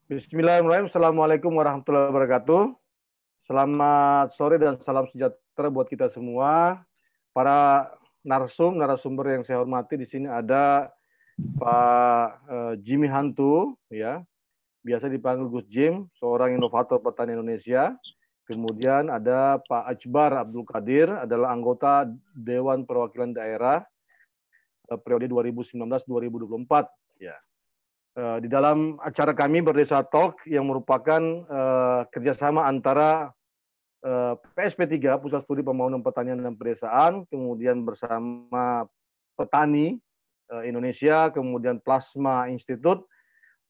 Bismillahirrahmanirrahim. Assalamualaikum warahmatullahi wabarakatuh. Selamat sore dan salam sejahtera buat kita semua. Para narasumber yang saya hormati di sini ada Pak Jimmy Hantu, ya, biasa dipanggil Gus Jim, seorang inovator petani Indonesia. Kemudian ada Pak Akbar Abdul Qadir, adalah anggota Dewan Perwakilan Daerah periode 2019-2024. Ya. Di dalam acara kami Berdesa Talk yang merupakan kerjasama antara PSP3, Pusat Studi Pembangunan Pertanian dan Pedesaan, kemudian bersama petani Indonesia, kemudian Plasma Institute,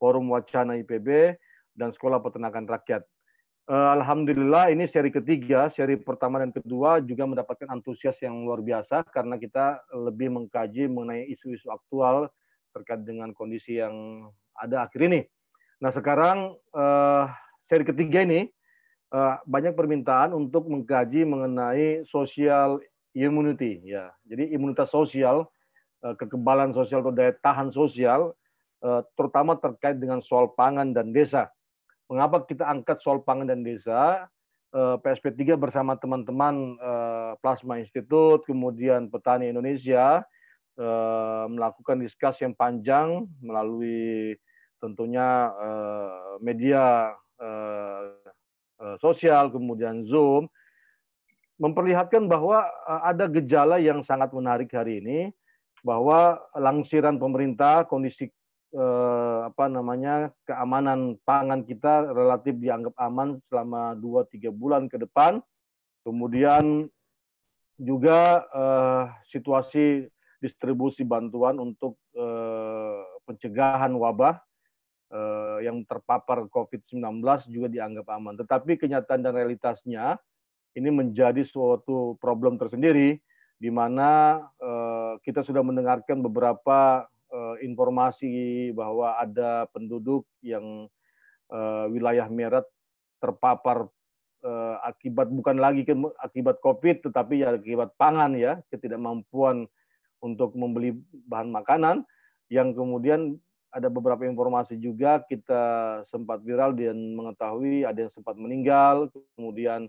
Forum Wacana IPB, dan Sekolah Peternakan Rakyat. Alhamdulillah ini seri ketiga, seri pertama dan kedua juga mendapatkan antusias yang luar biasa karena kita lebih mengkaji mengenai isu-isu aktual terkait dengan kondisi yang ada akhir ini. Nah sekarang seri ketiga ini banyak permintaan untuk mengkaji mengenai social immunity, ya. Jadi imunitas sosial, kekebalan sosial atau daya tahan sosial, terutama terkait dengan soal pangan dan desa. Mengapa kita angkat soal pangan dan desa? PSP3 bersama teman-teman Plasma Institute, kemudian Petani Indonesia, melakukan diskusi yang panjang melalui tentunya media sosial, kemudian Zoom, memperlihatkan bahwa ada gejala yang sangat menarik hari ini, bahwa langsiran pemerintah, kondisi keamanan pangan kita relatif dianggap aman selama 2-3 bulan ke depan. Kemudian juga situasi distribusi bantuan untuk pencegahan wabah yang terpapar COVID-19 juga dianggap aman. Tetapi kenyataan dan realitasnya ini menjadi suatu problem tersendiri, di mana kita sudah mendengarkan beberapa informasi bahwa ada penduduk yang wilayah merah terpapar akibat bukan lagi akibat COVID, tetapi ya akibat pangan, ya, ketidakmampuan untuk membeli bahan makanan, yang kemudian ada beberapa informasi juga kita sempat viral dan mengetahui ada yang sempat meninggal, kemudian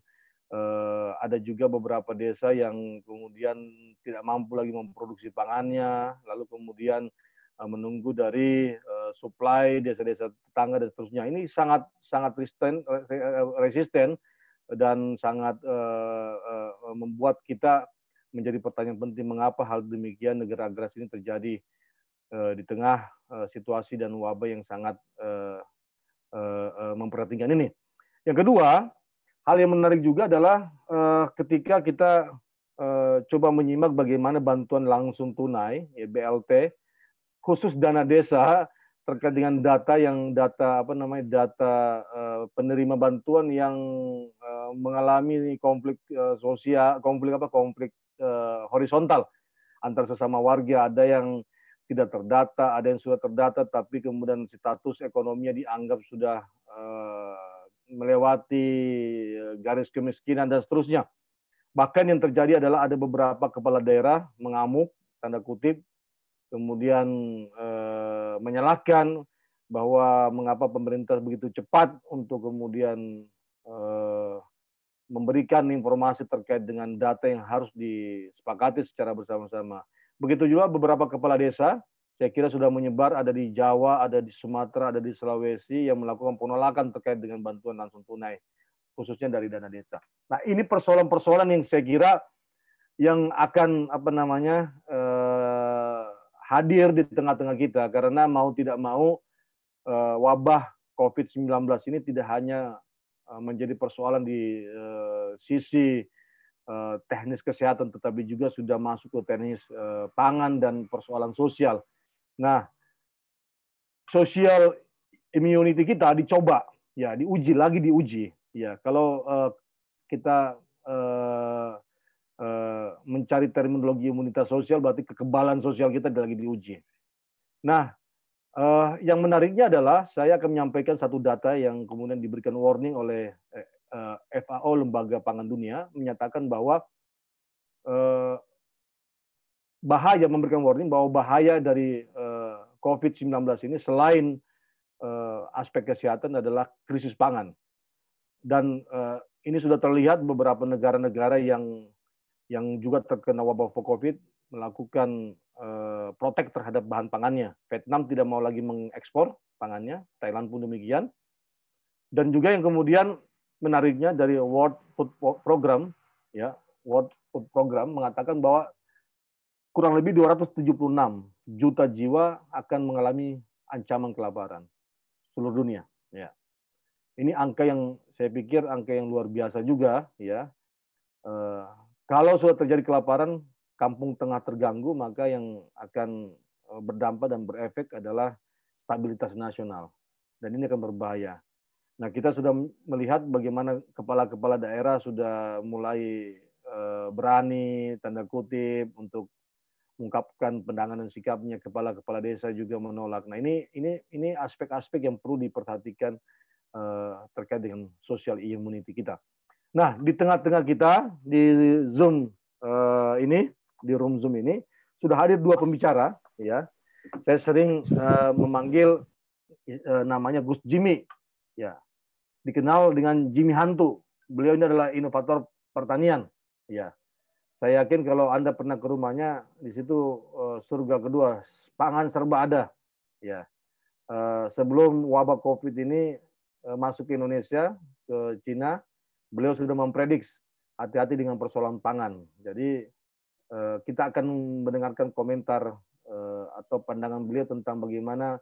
ada juga beberapa desa yang kemudian tidak mampu lagi memproduksi pangannya, lalu kemudian menunggu dari supply desa-desa tetangga dan seterusnya. Ini sangat resisten dan sangat membuat kita menjadi pertanyaan penting, mengapa hal demikian negara agras ini terjadi di tengah situasi dan wabah yang sangat memperhatikan ini. Yang kedua, hal yang menarik juga adalah ketika kita coba menyimak bagaimana bantuan langsung tunai, ya, BLT, khusus dana desa terkait dengan data penerima bantuan yang mengalami konflik sosial, konflik horizontal antar sesama warga. Ada yang tidak terdata, ada yang sudah terdata, tapi kemudian status ekonominya dianggap sudah melewati garis kemiskinan dan seterusnya. Bahkan yang terjadi adalah ada beberapa kepala daerah mengamuk, tanda kutip, kemudian menyalahkan bahwa mengapa pemerintah begitu cepat untuk kemudian memberikan informasi terkait dengan data yang harus disepakati secara bersama-sama. Begitu juga beberapa kepala desa, saya kira sudah menyebar, ada di Jawa, ada di Sumatera, ada di Sulawesi, yang melakukan penolakan terkait dengan bantuan langsung tunai, khususnya dari dana desa. Nah, ini persoalan-persoalan yang saya kira yang akan hadir di tengah-tengah kita, karena mau tidak mau wabah COVID-19 ini tidak hanya menjadi persoalan di sisi teknis kesehatan, tetapi juga sudah masuk ke teknis pangan dan persoalan sosial. Nah, social immunity kita dicoba, ya, diuji. Ya, kalau kita mencari terminologi imunitas sosial, berarti kekebalan sosial kita lagi diuji. Nah, yang menariknya adalah saya akan menyampaikan satu data yang kemudian diberikan warning oleh FAO, Lembaga Pangan Dunia, menyatakan bahwa memberikan warning bahwa bahaya dari COVID-19 ini selain aspek kesehatan adalah krisis pangan. Dan ini sudah terlihat beberapa negara-negara yang juga terkena wabah COVID melakukan protek terhadap bahan pangannya. Vietnam tidak mau lagi mengekspor pangannya, Thailand pun demikian. Dan juga yang kemudian menariknya dari World Food Program, ya, World Food Program mengatakan bahwa kurang lebih 276 juta jiwa akan mengalami ancaman kelaparan seluruh dunia. Ya. Ini angka yang saya pikir angka yang luar biasa juga, ya. Kalau sudah terjadi kelaparan, kampung tengah terganggu, maka yang akan berdampak dan berefek adalah stabilitas nasional. Dan ini akan berbahaya. Nah, kita sudah melihat bagaimana kepala-kepala daerah sudah mulai berani, tanda kutip, untuk mengungkapkan pandangan dan sikapnya. Kepala-kepala desa juga menolak. Nah, ini aspek-aspek yang perlu diperhatikan terkait dengan social immunity kita. Nah, di tengah-tengah kita di Zoom di room Zoom ini sudah hadir dua pembicara, ya. Saya sering memanggil namanya Gus Jimmy, ya, dikenal dengan Jimmy Hantu. Beliau ini adalah inovator pertanian, ya. Saya yakin kalau Anda pernah ke rumahnya, di situ surga kedua, pangan serba ada, ya. Sebelum wabah COVID ini masuk ke Indonesia, ke Cina, beliau sudah memprediksi hati-hati dengan persoalan pangan. Jadi kita akan mendengarkan komentar atau pandangan beliau tentang bagaimana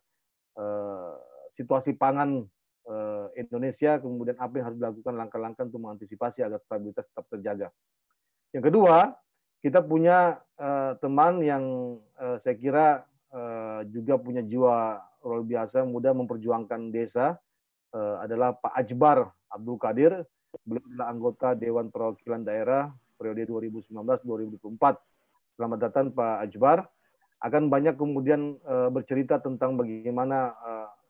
situasi pangan Indonesia, kemudian apa yang harus dilakukan langkah-langkah untuk mengantisipasi agar stabilitas tetap terjaga. Yang kedua, kita punya teman yang saya kira juga punya jiwa luar biasa, mudah memperjuangkan desa, adalah Pak Ajbar Abdul Qadir. Beliau adalah anggota Dewan Perwakilan Daerah periode 2019-2024. Selamat datang Pak Ajbar. Akan banyak kemudian bercerita tentang bagaimana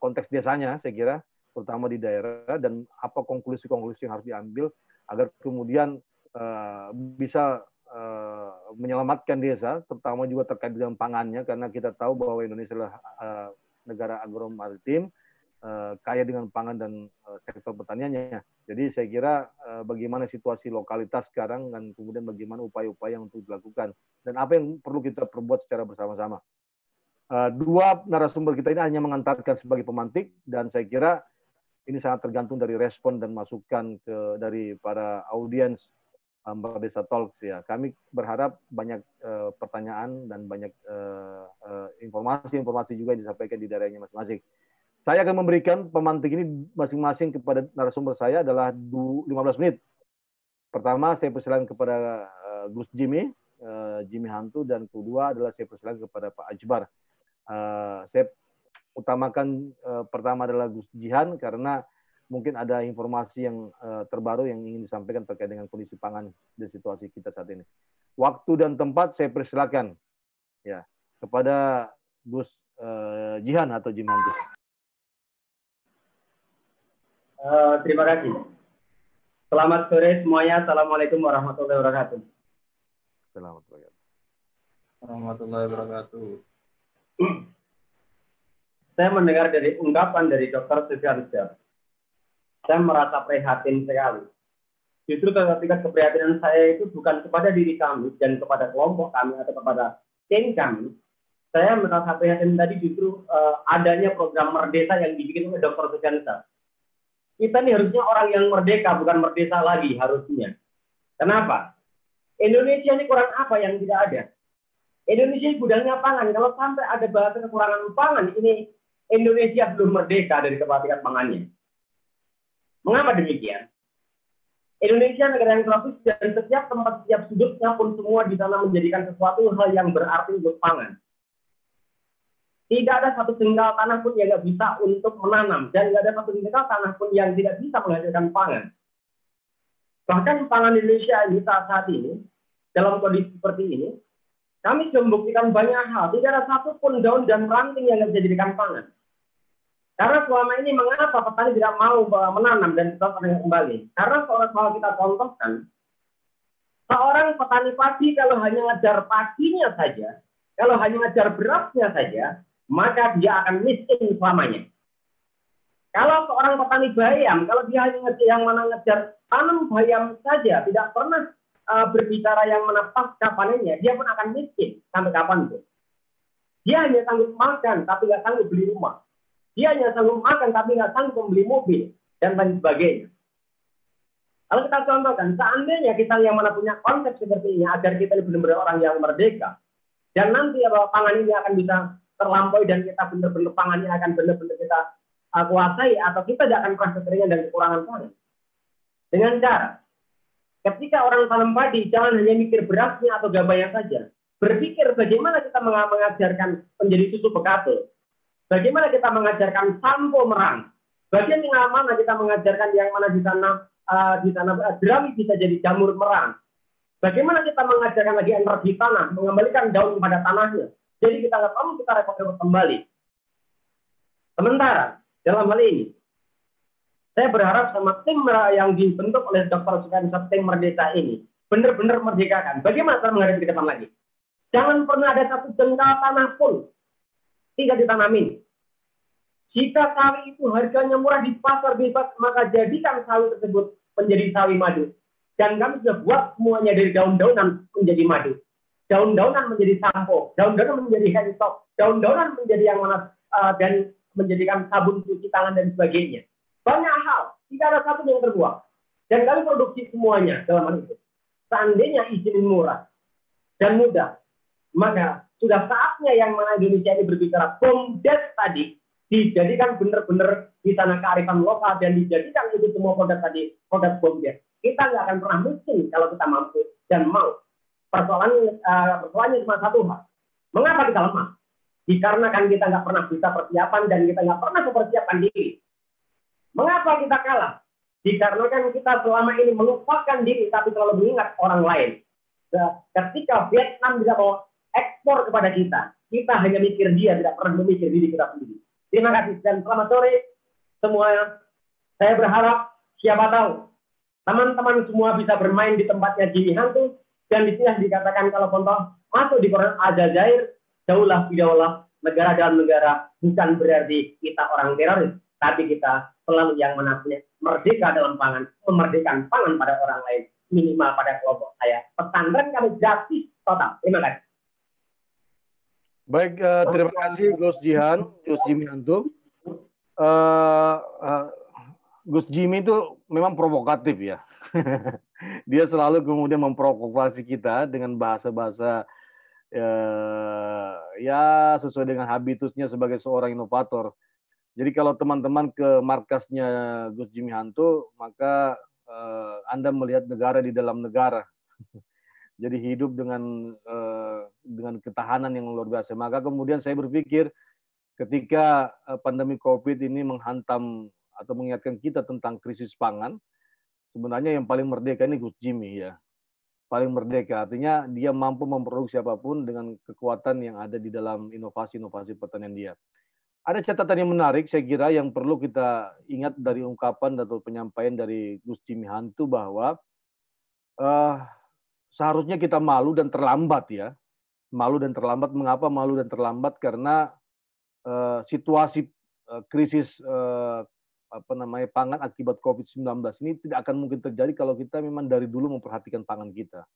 konteks desanya, saya kira, terutama di daerah, dan apa konklusi-konklusi yang harus diambil agar kemudian bisa menyelamatkan desa, terutama juga terkait dengan pangannya, karena kita tahu bahwa Indonesia adalah negara agromaritim, kaya dengan pangan dan sektor pertaniannya. Jadi saya kira bagaimana situasi lokalitas sekarang dan kemudian bagaimana upaya-upaya untuk dilakukan dan apa yang perlu kita perbuat secara bersama-sama. Dua narasumber kita ini hanya mengantarkan sebagai pemantik, dan saya kira ini sangat tergantung dari respon dan masukan dari para audiens Desa Talks, ya. Kami berharap banyak pertanyaan dan banyak informasi-informasi juga yang disampaikan di daerahnya masing-masing. Saya akan memberikan pemantik ini masing-masing kepada narasumber saya adalah 15 menit. Pertama saya persilakan kepada Gus Jimmy, Jimmy Hantu, dan kedua adalah saya persilakan kepada Pak Ajbar. Saya utamakan pertama adalah Gus Jihan karena mungkin ada informasi yang terbaru yang ingin disampaikan terkait dengan kondisi pangan dan situasi kita saat ini. Waktu dan tempat saya persilakan, ya, kepada Gus Jihan atau Jimmy Hantu. Terima kasih. Selamat sore semuanya. Assalamualaikum warahmatullahi wabarakatuh. Warahmatullahi wabarakatuh. Saya mendengar dari ungkapan dari Dr. Sufiansyah. Saya merasa prihatin sekali. Justru ketika keprihatinan saya itu bukan kepada diri kami dan kepada kelompok kami atau kepada tim kami. Saya merasa prihatin tadi justru adanya program Merdesa yang dibikin oleh Dr. Sufiansyah. Kita ini harusnya orang yang merdeka, bukan merdesa lagi harusnya. Kenapa? Indonesia ini kurang apa yang tidak ada? Indonesia ini gudangnya pangan. Kalau sampai ada bahasa kekurangan pangan, ini Indonesia belum merdeka dari kepatihan pangannya. Mengapa demikian? Indonesia negara yang tropis dan setiap tempat, setiap sudutnya pun semua di sana menjadikan sesuatu hal yang berarti untuk pangan. Tidak ada satu jengkal tanah pun yang nggak bisa untuk menanam, dan tidak ada satu jengkal tanah pun yang tidak bisa menghasilkan pangan. Bahkan pangan Indonesia ini saat ini, dalam kondisi seperti ini, kami sudah membuktikan banyak hal. Tidak ada satu pun daun dan ranting yang nggak bisa dijadikan pangan. Karena selama ini mengapa petani tidak mau menanam dan tetap kembali? Karena kalau kita contohkan, seorang petani padi kalau hanya ngejar padinya saja, kalau hanya ngejar berasnya saja, maka dia akan miskin selamanya. Kalau seorang petani bayam, kalau dia hanya yang mana ngejar tanam bayam saja, tidak pernah berbicara yang mana pasca panennya, dia pun akan miskin sampai kapanpun. Dia hanya sanggup makan, tapi nggak sanggup beli rumah. Dia hanya sanggup makan, tapi nggak sanggup membeli mobil, dan lain sebagainya. Kalau kita contohkan, seandainya kita yang mana punya konsep seperti ini, agar kita benar-benar orang yang merdeka, dan nanti pangan ini akan bisa terlampaui, dan kita benar-benar pangannya akan benar-benar kita kuasai, atau kita tidak akan merasa kekeringan dan kekurangan pangan. Dengan cara, ketika orang tanam padi, jangan hanya mikir berasnya atau gabahnya saja. Berpikir bagaimana kita mengajarkan menjadi susu bekatul. Bagaimana kita mengajarkan sampo merang. Bagaimana kita mengajarkan yang mana di sana jerami bisa jadi jamur merang. Bagaimana kita mengajarkan lagi energi tanah, mengembalikan daun kepada tanahnya. Jadi kita nggak perlu kita repot-repot kembali. Sementara dalam hal ini, saya berharap sama tim yang dibentuk oleh Dr. Sukarisat, tim Merdeka ini, benar-benar merdekakan. Bagaimana cara menghadapi ke depan lagi? Jangan pernah ada satu jengkal tanah pun tidak ditanamin. Jika sawi itu harganya murah di pasar bebas, maka jadikan sawi tersebut menjadi sawi madu. Dan kami sudah buat semuanya dari daun-daunan menjadi madu. Daun-daunan menjadi sampo, daun-daunan menjadi hand soap, daun-daunan menjadi yang mana dan menjadikan sabun cuci tangan dan sebagainya. Banyak hal, tidak ada satu yang terbuang. Dan kami produksi semuanya dalam hal itu. Seandainya izin murah dan mudah, maka sudah saatnya yang mana Indonesia ini berbicara BOMDes tadi, dijadikan benar-benar di sana kearifan lokal dan dijadikan itu semua produk tadi, produk BOMDes. Kita nggak akan pernah miskin kalau kita mampu dan mau. Persoalannya cuma satu hal. Mengapa kita lemah? Dikarenakan kita nggak pernah bisa persiapan dan kita nggak pernah mempersiapkan diri. Mengapa kita kalah? Dikarenakan kita selama ini melupakan diri tapi selalu mengingat orang lain. Ketika Vietnam bisa mau ekspor kepada kita hanya mikir dia, tidak pernah memikir diri kita sendiri. Terima kasih dan selamat sore semuanya. Saya berharap siapa tahu teman-teman semua bisa bermain di tempatnya Jimmy Hantu, dan di sini dikatakan kalau contoh masuk di Quran Al-Jazair, jauhlah bidaulah negara dalam negara, bukan berarti kita orang teroris, tapi kita selalu yang menasihati merdeka dalam pangan, memerdekakan pangan pada orang lain, minimal pada kelompok saya. Pesantren kami gratis total. Terima kasih. Baik, terima kasih Gus Jihan, Gus Jimmy Hantu. Gus Jimmy itu memang provokatif ya. Dia selalu kemudian memprovokasi kita dengan bahasa-bahasa ya sesuai dengan habitusnya sebagai seorang inovator. Jadi kalau teman-teman ke markasnya Gus Jimmy Hantu, maka Anda melihat negara di dalam negara. Jadi hidup dengan ketahanan yang luar biasa. Maka kemudian saya berpikir ketika pandemi COVID ini menghantam atau mengingatkan kita tentang krisis pangan, sebenarnya yang paling merdeka ini Gus Jimmy ya. Paling merdeka, artinya dia mampu memproduksi apapun dengan kekuatan yang ada di dalam inovasi-inovasi pertanian dia. Ada catatan yang menarik saya kira yang perlu kita ingat dari ungkapan atau penyampaian dari Gus Jimmy Hantu bahwa seharusnya kita malu dan terlambat ya. Malu dan terlambat. Mengapa malu dan terlambat? Karena situasi krisis pangan akibat COVID-19 ini tidak akan mungkin terjadi kalau kita memang dari dulu memperhatikan pangan kita.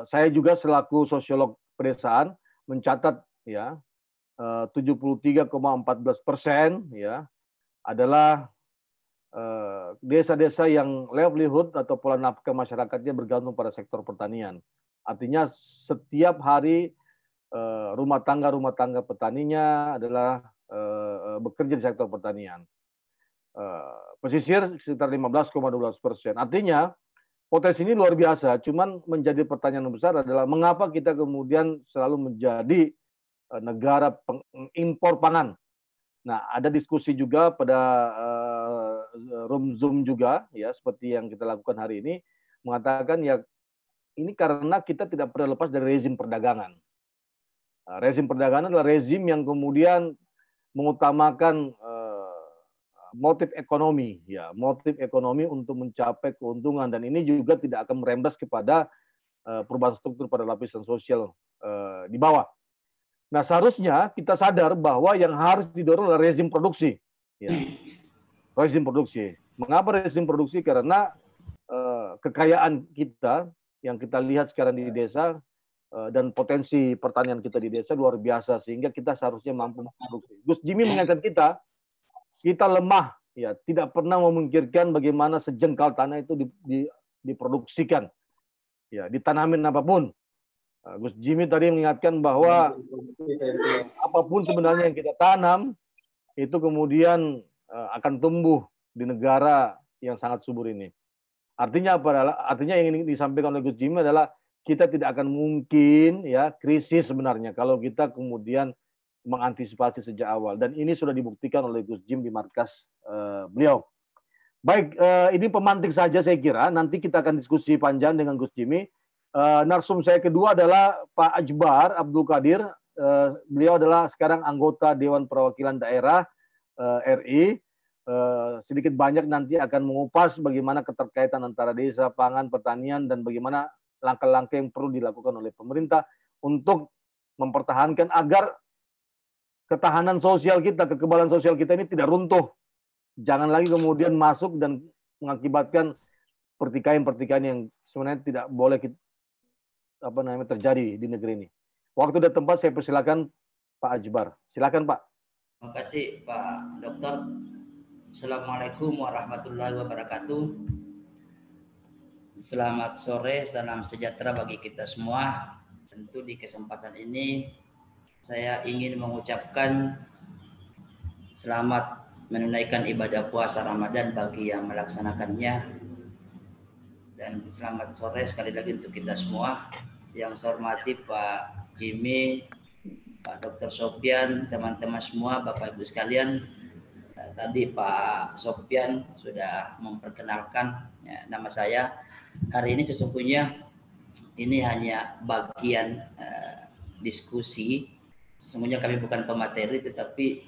Saya juga selaku sosiolog pedesaan mencatat ya 73,14% ya adalah desa-desa yang livelihood atau pola nafkah masyarakatnya bergantung pada sektor pertanian. Artinya setiap hari rumah tangga petaninya adalah bekerja di sektor pertanian. Pesisir sekitar 15,12%. Artinya potensi ini luar biasa. Cuman menjadi pertanyaan besar adalah mengapa kita kemudian selalu menjadi negara pengimpor pangan. Nah, ada diskusi juga pada room Zoom juga ya seperti yang kita lakukan hari ini mengatakan ya ini karena kita tidak pernah lepas dari rezim perdagangan. Rezim perdagangan adalah rezim yang kemudian mengutamakan motif ekonomi ya, motif ekonomi untuk mencapai keuntungan, dan ini juga tidak akan merembes kepada perubahan struktur pada lapisan sosial di bawah. Nah, seharusnya kita sadar bahwa yang harus didorong adalah rezim produksi. Ya. Rezim produksi. Mengapa rezim produksi? Karena kekayaan kita yang kita lihat sekarang di desa dan potensi pertanian kita di desa luar biasa, sehingga kita seharusnya mampu memproduksi. Gus Jimmy mengingatkan kita lemah, ya, tidak pernah memikirkan bagaimana sejengkal tanah itu diproduksikan, ya, ditanamin apapun. Gus Jimmy tadi mengingatkan bahwa apapun sebenarnya yang kita tanam itu kemudian akan tumbuh di negara yang sangat subur ini. Artinya apa? Artinya yang ingin disampaikan oleh Gus Jimmy adalah kita tidak akan mungkin, ya, krisis sebenarnya kalau kita kemudian mengantisipasi sejak awal, dan ini sudah dibuktikan oleh Gus Jim di markas beliau. Baik, ini pemantik saja saya kira. Nanti kita akan diskusi panjang dengan Gus Jimmy. Narsum saya kedua adalah Pak Ajbar Abdul Qadir. Beliau adalah sekarang anggota Dewan Perwakilan Daerah RI. Sedikit banyak nanti akan mengupas bagaimana keterkaitan antara desa, pangan, pertanian, dan bagaimana langkah-langkah yang perlu dilakukan oleh pemerintah untuk mempertahankan agar ketahanan sosial kita, kekebalan sosial kita ini tidak runtuh. Jangan lagi kemudian masuk dan mengakibatkan pertikaian-pertikaian yang sebenarnya tidak boleh terjadi di negeri ini. Waktu dan tempat saya persilakan Pak Ajbar. Silakan Pak. Terima kasih Pak Dokter. Assalamualaikum warahmatullahi wabarakatuh. Selamat sore, salam sejahtera bagi kita semua. Tentu di kesempatan ini saya ingin mengucapkan selamat menunaikan ibadah puasa Ramadan bagi yang melaksanakannya. Dan selamat sore sekali lagi untuk kita semua. Yang saya hormati Pak Jimmy, Pak Dr. Sopyan, teman-teman semua, Bapak Ibu sekalian. Tadi Pak Sopyan sudah memperkenalkan nama saya. Hari ini sesungguhnya ini hanya bagian diskusi. Sesungguhnya kami bukan pemateri, tetapi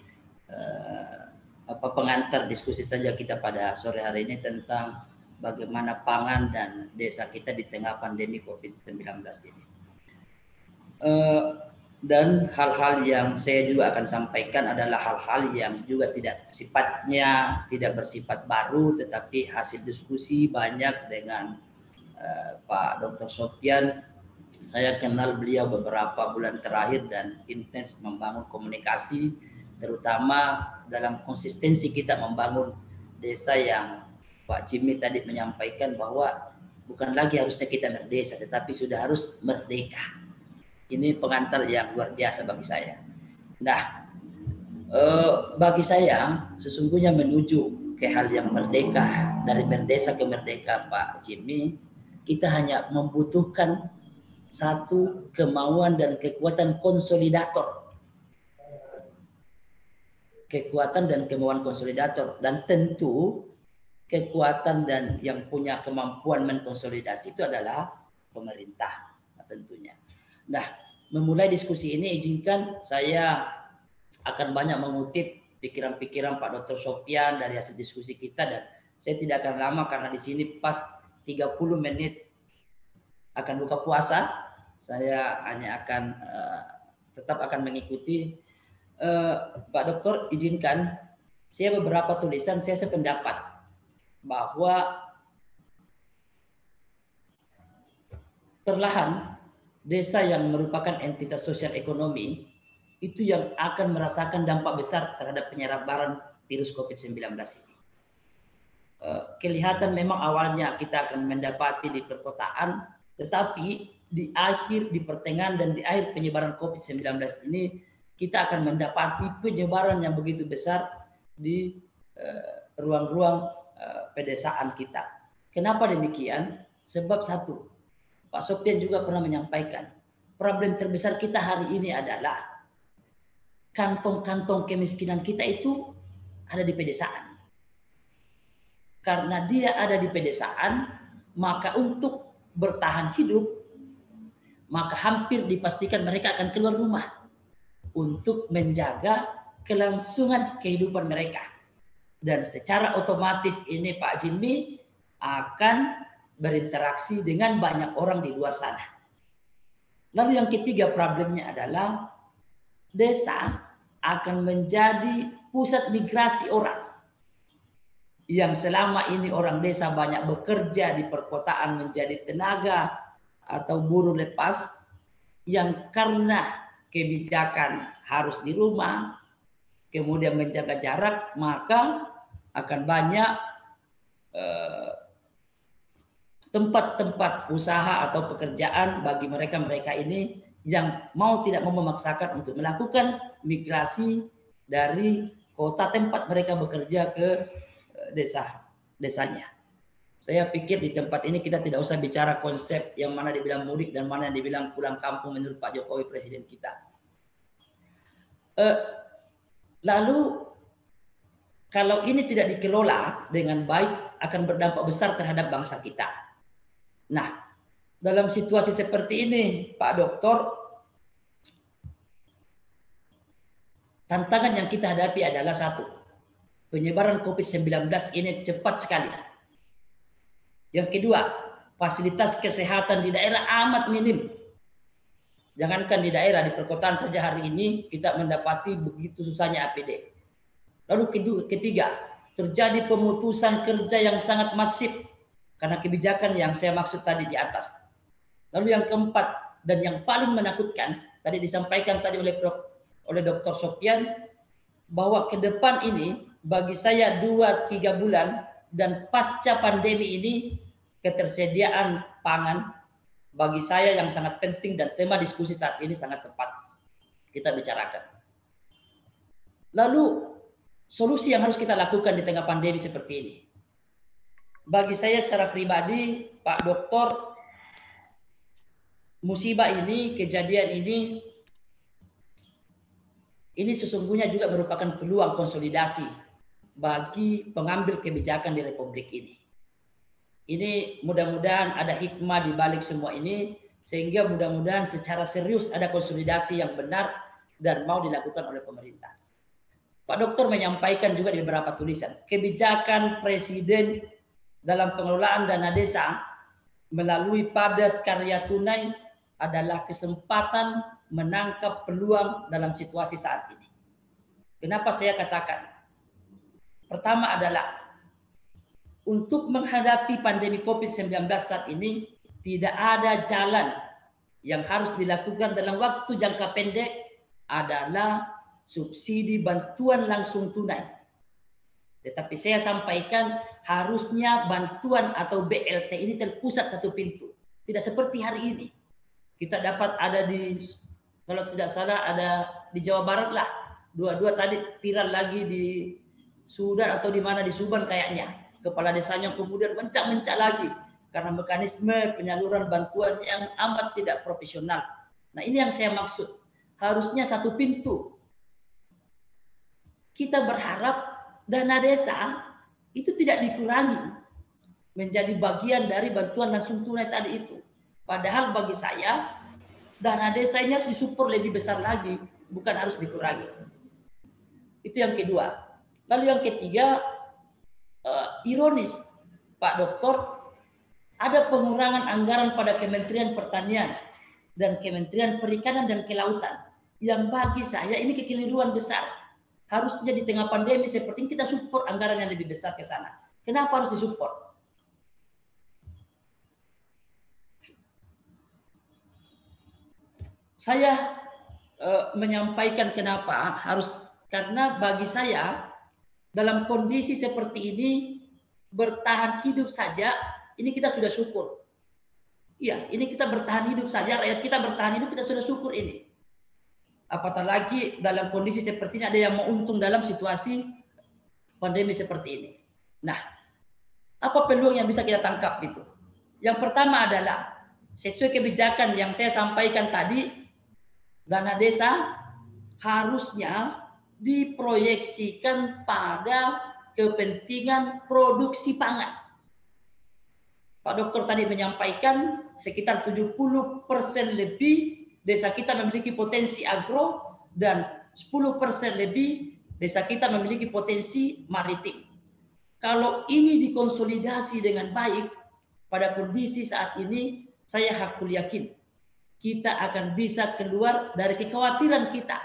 pengantar diskusi saja kita pada sore hari ini tentang bagaimana pangan dan desa kita di tengah pandemi COVID-19 ini. Dan hal-hal yang saya juga akan sampaikan adalah hal-hal yang juga tidak bersifat baru, tetapi hasil diskusi banyak dengan Pak Dr. Sopyan. Saya kenal beliau beberapa bulan terakhir dan intens membangun komunikasi, terutama dalam konsistensi kita membangun desa yang Pak Jimmy tadi menyampaikan bahwa bukan lagi harusnya kita berdesa, tetapi sudah harus merdeka. Ini pengantar yang luar biasa bagi saya. Nah, bagi saya sesungguhnya menuju ke hal yang merdeka, dari merdesa ke merdeka Pak Jimmy, kita hanya membutuhkan satu kemauan dan kekuatan konsolidator. Kekuatan dan kemauan konsolidator. Dan tentu kekuatan dan yang punya kemampuan mengkonsolidasi itu adalah pemerintah tentunya. Nah, memulai diskusi ini izinkan saya akan banyak mengutip pikiran-pikiran Pak Dr. Sopyan dari hasil diskusi kita, dan saya tidak akan lama karena di sini pas 30 menit akan buka puasa. Saya hanya akan tetap akan mengikuti. Pak Dokter, izinkan saya beberapa tulisan, saya sependapat bahwa perlahan desa yang merupakan entitas sosial ekonomi itu yang akan merasakan dampak besar terhadap penyebaran virus COVID-19 ini. Kelihatan memang awalnya kita akan mendapati di perkotaan, tetapi di akhir, di pertengahan dan di akhir penyebaran COVID-19 ini kita akan mendapati penyebaran yang begitu besar di ruang-ruang pedesaan kita. Kenapa demikian? Sebab satu, Pak Sopyan juga pernah menyampaikan, problem terbesar kita hari ini adalah kantong-kantong kemiskinan kita itu ada di pedesaan. Karena dia ada di pedesaan, maka untuk bertahan hidup, maka hampir dipastikan mereka akan keluar rumah untuk menjaga kelangsungan kehidupan mereka. Dan secara otomatis ini Pak Jimmy akan berinteraksi dengan banyak orang di luar sana. Lalu yang ketiga problemnya adalah desa akan menjadi pusat migrasi orang. yang selama ini orang desa banyak bekerja di perkotaan menjadi tenaga atau buruh lepas, yang karena kebijakan harus di rumah, kemudian menjaga jarak, maka akan banyak tempat-tempat usaha atau pekerjaan bagi mereka-mereka ini yang mau tidak mau memaksakan untuk melakukan migrasi dari kota tempat mereka bekerja ke desanya. Saya pikir di tempat ini kita tidak usah bicara konsep yang mana dibilang mudik dan mana yang dibilang pulang kampung menurut Pak Jokowi Presiden kita. Lalu kalau ini tidak dikelola dengan baik akan berdampak besar terhadap bangsa kita. Nah, dalam situasi seperti ini, Pak Doktor, tantangan yang kita hadapi adalah satu, penyebaran COVID-19 ini cepat sekali. Yang kedua, fasilitas kesehatan di daerah amat minim. Jangankan di daerah, di perkotaan saja hari ini kita mendapati begitu susahnya APD. Lalu ketiga, terjadi pemutusan kerja yang sangat masif karena kebijakan yang saya maksud tadi di atas. Lalu yang keempat dan yang paling menakutkan, tadi disampaikan tadi oleh Dr. Sofyan, bahwa ke depan ini bagi saya 2-3 bulan dan pasca pandemi ini ketersediaan pangan bagi saya yang sangat penting dan tema diskusi saat ini sangat tepat kita bicarakan. Lalu solusi yang harus kita lakukan di tengah pandemi seperti ini. Bagi saya secara pribadi, Pak Doktor, musibah ini, kejadian ini sesungguhnya juga merupakan peluang konsolidasi bagi pengambil kebijakan di Republik ini. Ini mudah-mudahan ada hikmah di balik semua ini, sehingga mudah-mudahan secara serius ada konsolidasi yang benar dan mau dilakukan oleh pemerintah. Pak Doktor menyampaikan juga di beberapa tulisan, kebijakan Presiden dalam pengelolaan dana desa melalui padat karya tunai adalah kesempatan menangkap peluang dalam situasi saat ini. Kenapa saya katakan? Pertama adalah untuk menghadapi pandemi COVID-19 saat ini tidak ada jalan yang harus dilakukan dalam waktu jangka pendek adalah subsidi bantuan langsung tunai. Tetapi saya sampaikan harusnya bantuan atau BLT ini terpusat satu pintu. Tidak seperti hari ini. Kita dapat ada di, kalau tidak salah ada di Jawa Barat lah. Dua-dua tadi viral lagi di Sudan atau di mana di Subang kayaknya. Kepala desanya kemudian mencak-mencak lagi. Karena mekanisme penyaluran bantuan yang amat tidak profesional. Nah ini yang saya maksud. Harusnya satu pintu. Kita berharap dana desa itu tidak dikurangi menjadi bagian dari bantuan langsung tunai tadi itu. Padahal bagi saya dana desa ini harus disupport lebih besar lagi, bukan harus dikurangi. Itu yang kedua. Lalu yang ketiga, ironis Pak Doktor, ada pengurangan anggaran pada Kementerian Pertanian dan Kementerian Perikanan dan Kelautan yang bagi saya ini kekeliruan besar. Harusnya di tengah pandemi seperti ini kita support anggaran yang lebih besar ke sana. Kenapa harus disupport? Saya menyampaikan kenapa harus, karena bagi saya dalam kondisi seperti ini bertahan hidup saja ini kita sudah syukur. Iya, ini kita bertahan hidup saja, rakyat kita bertahan hidup kita sudah syukur ini. Apatah lagi dalam kondisi seperti ini ada yang mau untung dalam situasi pandemi seperti ini. Nah, apa peluang yang bisa kita tangkap itu? Yang pertama adalah sesuai kebijakan yang saya sampaikan tadi, dana desa harusnya diproyeksikan pada kepentingan produksi pangan. Pak Dokter tadi menyampaikan sekitar 70% lebih desa kita memiliki potensi agro dan 10% lebih desa kita memiliki potensi maritim. Kalau ini dikonsolidasi dengan baik pada kondisi saat ini, saya hakul yakin kita akan bisa keluar dari kekhawatiran kita.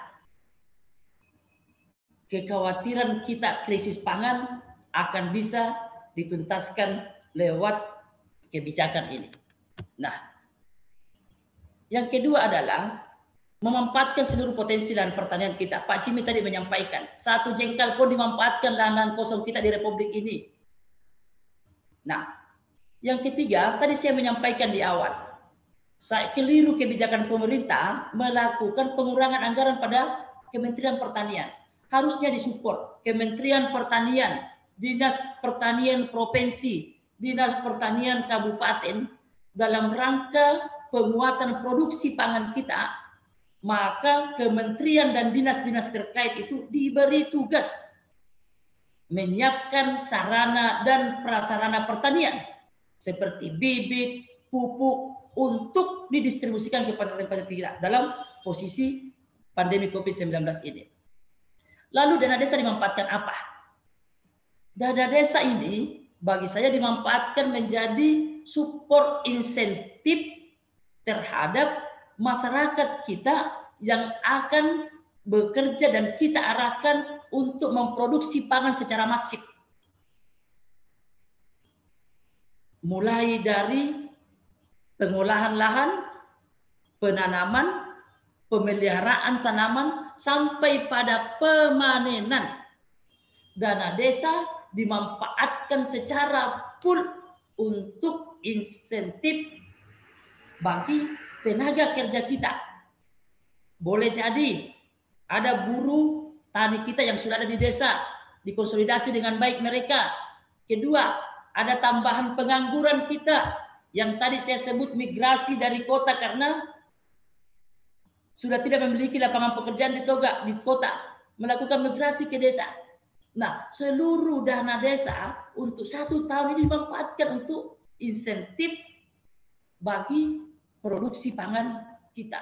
Kekhawatiran kita krisis pangan akan bisa dituntaskan lewat kebijakan ini. Nah, yang kedua adalah memanfaatkan seluruh potensi lahan pertanian kita. Pak Jimmy tadi menyampaikan, 1 jengkal pun dimanfaatkan lahan kosong kita di Republik ini. Nah, yang ketiga, tadi saya menyampaikan di awal, saya keliru kebijakan pemerintah melakukan pengurangan anggaran pada Kementerian Pertanian. Harusnya disupport Kementerian Pertanian, Dinas Pertanian Provinsi, Dinas Pertanian Kabupaten dalam rangka penguatan produksi pangan kita, maka kementerian dan dinas-dinas terkait itu diberi tugas menyiapkan sarana dan prasarana pertanian seperti bibit, pupuk untuk didistribusikan kepada petani kita dalam posisi pandemi COVID-19 ini. Lalu dana desa dimanfaatkan apa? Dana desa ini bagi saya dimanfaatkan menjadi support insentif terhadap masyarakat kita yang akan bekerja dan kita arahkan untuk memproduksi pangan secara masif. Mulai dari pengolahan lahan, penanaman, pemeliharaan tanaman, sampai pada pemanenan. Dana desa dimanfaatkan secara full untuk insentif bagi tenaga kerja kita. Boleh jadi ada buruh tani kita yang sudah ada di desa, dikonsolidasi dengan baik mereka. Kedua, ada tambahan pengangguran kita yang tadi saya sebut migrasi dari kota karena sudah tidak memiliki lapangan pekerjaan di kota, melakukan migrasi ke desa. Nah, seluruh dana desa untuk 1 tahun ini dimanfaatkan untuk insentif bagi produksi pangan kita.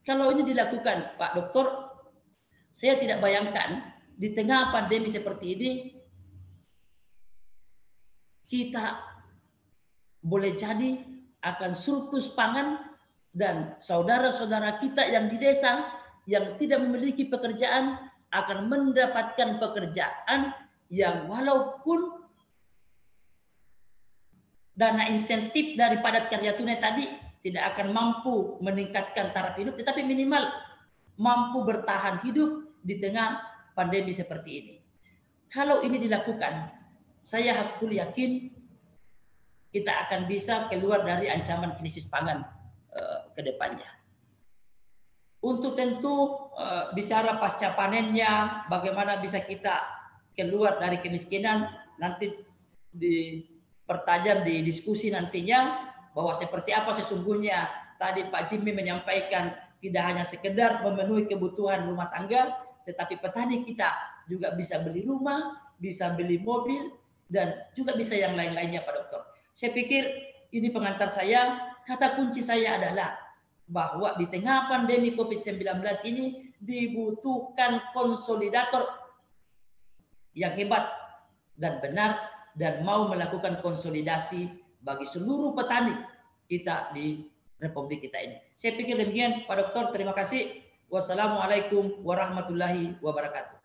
Kalau ini dilakukan, Pak Dokter, saya tidak bayangkan di tengah pandemi seperti ini kita boleh jadi akan surplus pangan dan saudara-saudara kita yang di desa yang tidak memiliki pekerjaan akan mendapatkan pekerjaan yang walaupun dana insentif dari padat karya tunai tadi tidak akan mampu meningkatkan taraf hidup, tetapi minimal mampu bertahan hidup di tengah pandemi seperti ini. Kalau ini dilakukan, saya hakul yakin kita akan bisa keluar dari ancaman krisis pangan ke depannya. Untuk tentu bicara pasca panennya, bagaimana bisa kita keluar dari kemiskinan, nanti dipertajam di diskusi nantinya, bahwa seperti apa sesungguhnya tadi Pak Jimmy menyampaikan tidak hanya sekedar memenuhi kebutuhan rumah tangga, tetapi petani kita juga bisa beli rumah, bisa beli mobil, dan juga bisa yang lain-lainnya Pak Dokter. Saya pikir ini pengantar saya, kata kunci saya adalah bahwa di tengah pandemi COVID-19 ini dibutuhkan konsolidator yang hebat dan benar dan mau melakukan konsolidasi bagi seluruh petani kita di Republik kita ini. Saya pikir demikian Pak Dokter, terima kasih. Wassalamualaikum warahmatullahi wabarakatuh.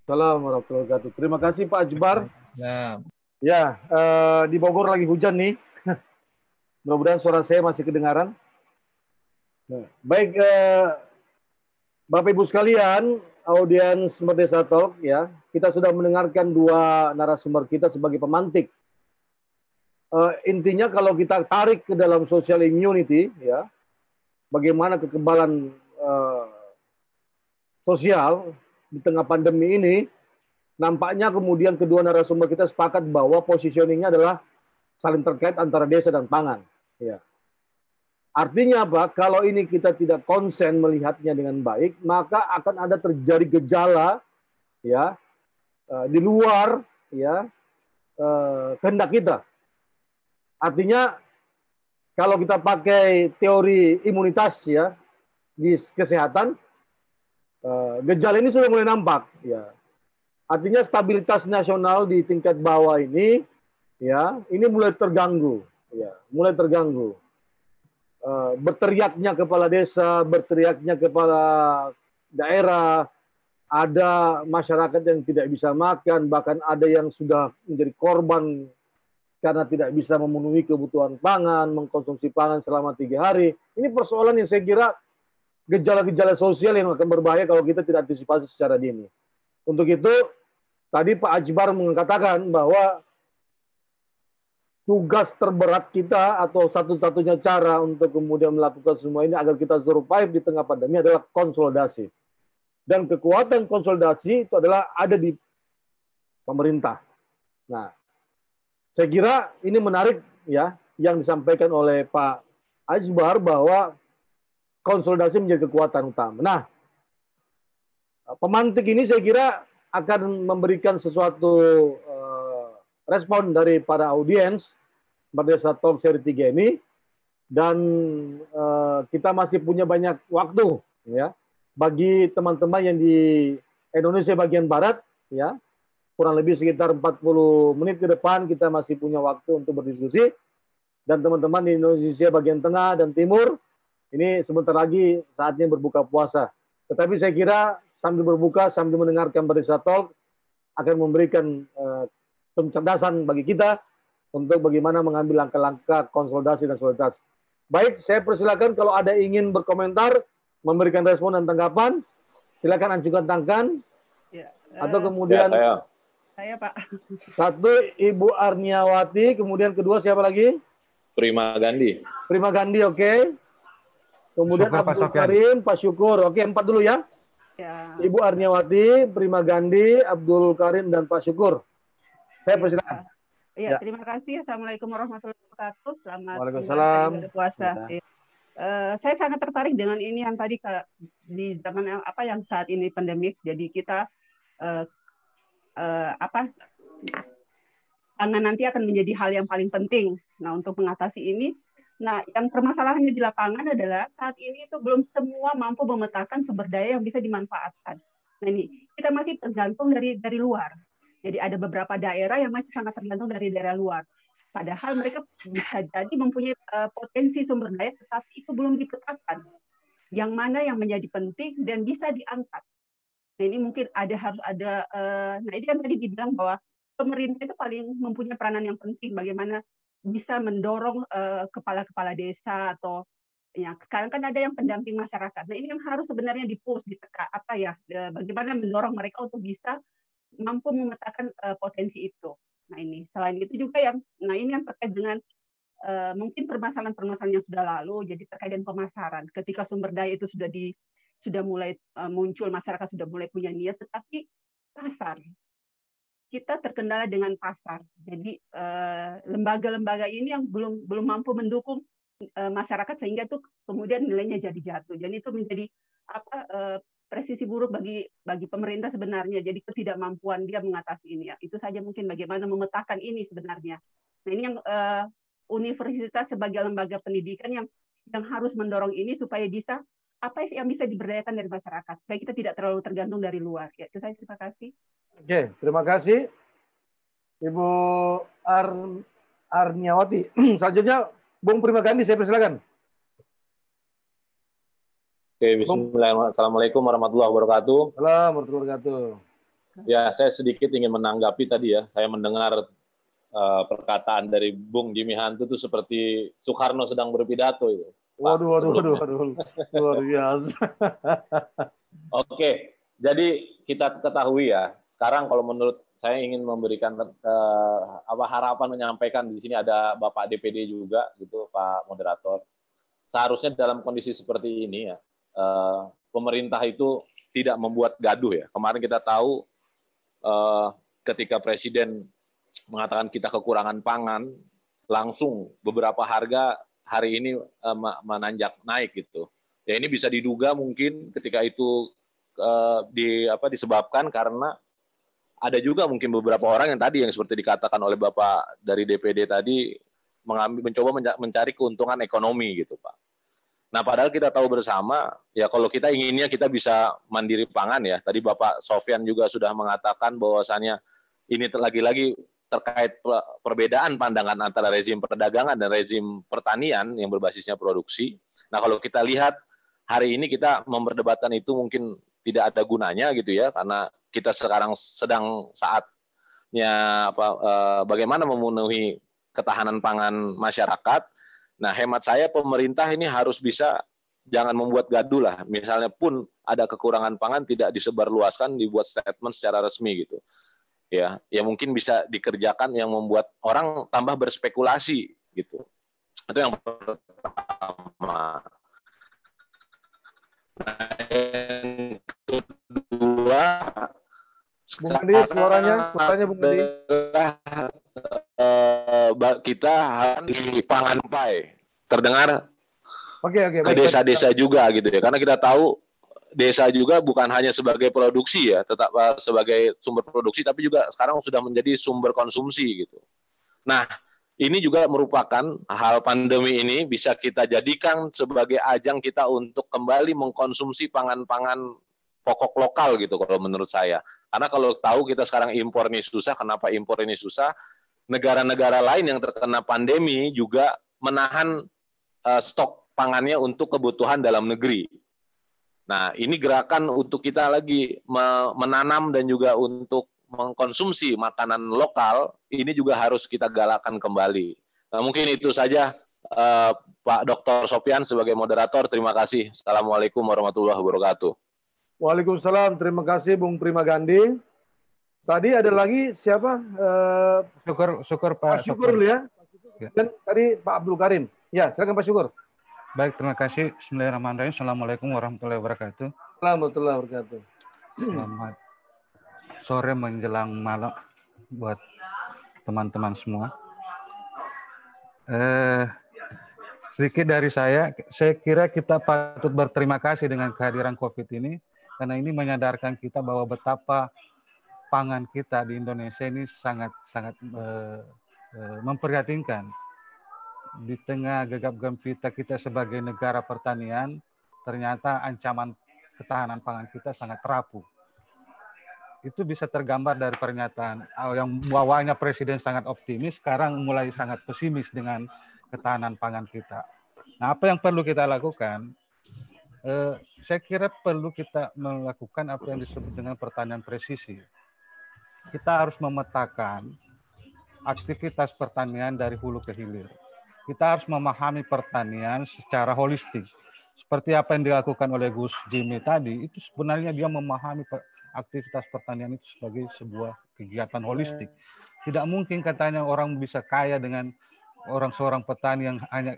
Assalamualaikum warahmatullahi wabarakatuh. Terima kasih Pak Akbar. Nah, Ya, di Bogor lagi hujan nih. Mudah-mudahan suara saya masih kedengaran. Baik, Bapak Ibu sekalian, audiens Merdesa Talk, ya, kita sudah mendengarkan 2 narasumber kita sebagai pemantik. Intinya kalau kita tarik ke dalam social immunity, ya, bagaimana kekebalan sosial di tengah pandemi ini, nampaknya kemudian kedua narasumber kita sepakat bahwa positioningnya adalah saling terkait antara desa dan pangan. Ya. Artinya apa? Kalau ini kita tidak konsen melihatnya dengan baik, maka akan ada terjadi gejala, ya, di luar, ya, kehendak kita. Artinya kalau kita pakai teori imunitas, ya, di kesehatan, gejala ini sudah mulai nampak, ya. Artinya stabilitas nasional di tingkat bawah ini, ya, ini mulai terganggu, ya, mulai terganggu. Berteriaknya kepala desa, berteriaknya kepala daerah, ada masyarakat yang tidak bisa makan, bahkan ada yang sudah menjadi korban karena tidak bisa memenuhi kebutuhan pangan, mengkonsumsi pangan selama 3 hari. Ini persoalan yang saya kira gejala-gejala sosial yang akan berbahaya kalau kita tidak antisipasi secara dini. Untuk itu, tadi Pak Ajbar mengatakan bahwa tugas terberat kita atau satu-satunya cara untuk kemudian melakukan semua ini agar kita survive di tengah pandemi adalah konsolidasi. Dan kekuatan konsolidasi itu adalah ada di pemerintah. Nah, saya kira ini menarik ya yang disampaikan oleh Pak Ajbar bahwa konsolidasi menjadi kekuatan utama. Nah, pemantik ini saya kira akan memberikan sesuatu respon dari para audiens pada saat talk seri 3 ini, dan kita masih punya banyak waktu ya bagi teman-teman yang di Indonesia bagian barat ya, kurang lebih sekitar 40 menit ke depan kita masih punya waktu untuk berdiskusi, dan teman-teman di Indonesia bagian tengah dan timur ini sebentar lagi saatnya berbuka puasa. Tetapi saya kira sambil berbuka, sambil mendengarkan Barista Talk akan memberikan pencerdasan bagi kita untuk bagaimana mengambil langkah-langkah konsolidasi dan solidaritas. Baik, saya persilakan kalau ada ingin berkomentar, memberikan respon dan tanggapan, silakan ajukan tangan. Ya, atau kemudian saya Pak. Satu Ibu Arniawati, kemudian kedua siapa lagi? Prima Gandhi. Prima Gandhi, oke. Kemudian Syukur, Abdul Karim, Pak Syukur. Oke, 4 dulu ya. Ya. Ibu Arniawati, Prima Gandhi, Abdul Karim, dan Pak Syukur. Saya persilakan. Ya, terima kasih. Assalamualaikum warahmatullahi wabarakatuh. Selamat Waalaikumsalam. Puasa. Ya. Saya sangat tertarik dengan ini yang tadi di zaman apa yang saat ini pandemik. Jadi kita pangan nanti akan menjadi hal yang paling penting. Nah, untuk mengatasi ini, nah yang permasalahannya di lapangan adalah saat ini itu belum semua mampu memetakan sumber daya yang bisa dimanfaatkan. Nah, ini kita masih tergantung dari luar. Jadi ada beberapa daerah yang masih sangat tergantung dari daerah luar. Padahal mereka bisa jadi mempunyai potensi sumber daya, tetapi itu belum dipetakan. Yang mana yang menjadi penting dan bisa diangkat. Nah, ini mungkin harus ada. Nah, ini kan tadi dibilang bahwa pemerintah itu paling mempunyai peranan yang penting. Bagaimana bisa mendorong kepala-kepala desa atau ya sekarang kan ada yang pendamping masyarakat. Nah, ini yang harus sebenarnya di-push, ditekan bagaimana mendorong mereka untuk bisa mampu memetakan potensi itu. Nah, ini selain itu juga ini yang terkait dengan mungkin permasalahan-permasalahan yang sudah lalu, jadi terkait dengan pemasaran. Ketika sumber daya itu sudah mulai muncul, masyarakat sudah mulai punya niat, tetapi pasar kita terkendala dengan pasar. Jadi lembaga-lembaga ini yang belum mampu mendukung masyarakat sehingga itu kemudian nilainya jadi jatuh. Jadi itu menjadi presisi buruk bagi pemerintah sebenarnya. Jadi ketidakmampuan dia mengatasi ini ya. Itu saja mungkin bagaimana memetakan ini sebenarnya. Nah, ini yang universitas sebagai lembaga pendidikan yang harus mendorong ini supaya bisa apa yang bisa diberdayakan dari masyarakat supaya kita tidak terlalu tergantung dari luar. Ya, itu saya, terima kasih. Oke, terima kasih Ibu Arniawati. Selanjutnya Bung Prima Gandhi, saya persilakan. Oke, bismillahirrahmanirrahim. Assalamualaikum warahmatullahi wabarakatuh. Assalamualaikum warahmatullahi wabarakatuh. Ya, saya sedikit ingin menanggapi tadi ya. Saya mendengar perkataan dari Bung Jimmy Hantu itu seperti Soekarno sedang berpidato itu. Waduh. Luar biasa. Oke, jadi kita ketahui ya, sekarang kalau menurut saya ingin memberikan harapan menyampaikan di sini ada Bapak DPD juga gitu, Pak Moderator. Seharusnya dalam kondisi seperti ini ya, pemerintah itu tidak membuat gaduh ya. Kemarin kita tahu ketika Presiden mengatakan kita kekurangan pangan, langsung beberapa harga hari ini menanjak naik gitu. Ya ini bisa diduga mungkin ketika itu disebabkan karena ada juga mungkin beberapa orang yang tadi yang seperti dikatakan oleh Bapak dari DPD tadi mencoba mencari keuntungan ekonomi gitu, Pak. Nah, padahal kita tahu bersama ya kalau kita inginnya kita bisa mandiri pangan ya. Tadi Bapak Sofyan juga sudah mengatakan bahwasannya ini lagi-lagi terkait perbedaan pandangan antara rezim perdagangan dan rezim pertanian yang berbasisnya produksi. Nah, kalau kita lihat hari ini kita memperdebatkan itu mungkin tidak ada gunanya gitu ya, karena kita sekarang sedang saatnya bagaimana memenuhi ketahanan pangan masyarakat. Nah, hemat saya pemerintah ini harus bisa jangan membuat gaduh lah. Misalnya pun ada kekurangan pangan tidak disebarluaskan, dibuat statement secara resmi gitu. Ya mungkin bisa dikerjakan yang membuat orang tambah berspekulasi gitu. Itu yang pertama. Nah, yang kedua, Bung Andi, suaranya Bung Andi. Kita harus di pangan pai terdengar Oke, ke desa-desa juga gitu ya, karena kita tahu desa juga bukan hanya sebagai produksi ya, tetap sebagai sumber produksi, tapi juga sekarang sudah menjadi sumber konsumsi gitu. Nah, ini juga merupakan hal pandemi ini bisa kita jadikan sebagai ajang kita untuk kembali mengkonsumsi pangan-pangan pokok lokal gitu kalau menurut saya. Karena kalau tahu kita sekarang impor ini susah, kenapa impor ini susah? Negara-negara lain yang terkena pandemi juga menahan stok pangannya untuk kebutuhan dalam negeri. Nah, ini gerakan untuk kita lagi menanam dan juga untuk mengkonsumsi makanan lokal, ini juga harus kita galakan kembali. Nah, mungkin itu saja Pak Dr. Sopyan sebagai moderator. Terima kasih. Assalamualaikum warahmatullahi wabarakatuh. Waalaikumsalam. Terima kasih Bung Prima Gandhi. Tadi ada lagi siapa? Syukur Pak Syukur ya. Dan tadi Pak Abdul Karim. Ya, silakan Pak Syukur. Baik, terima kasih. Bismillahirrahmanirrahim. Assalamualaikum warahmatullahi wabarakatuh. Warahmatullahi wabarakatuh. Selamat sore menjelang malam buat teman-teman semua. Sedikit dari saya kira kita patut berterima kasih dengan kehadiran COVID ini, karena ini menyadarkan kita bahwa betapa pangan kita di Indonesia ini sangat memprihatinkan. Di tengah gegap gempita kita sebagai negara pertanian, ternyata ancaman ketahanan pangan kita sangat rapuh. Itu bisa tergambar dari pernyataan yang bawahnya Presiden sangat optimis, sekarang mulai sangat pesimis dengan ketahanan pangan kita. Nah, apa yang perlu kita lakukan? Saya kira perlu kita melakukan apa yang disebut dengan pertanian presisi. Kita harus memetakan aktivitas pertanian dari hulu ke hilir. Kita harus memahami pertanian secara holistik. Seperti apa yang dilakukan oleh Gus Jimmy tadi, itu sebenarnya dia memahami aktivitas pertanian itu sebagai sebuah kegiatan holistik. Tidak mungkin katanya orang bisa kaya dengan seorang petani yang hanya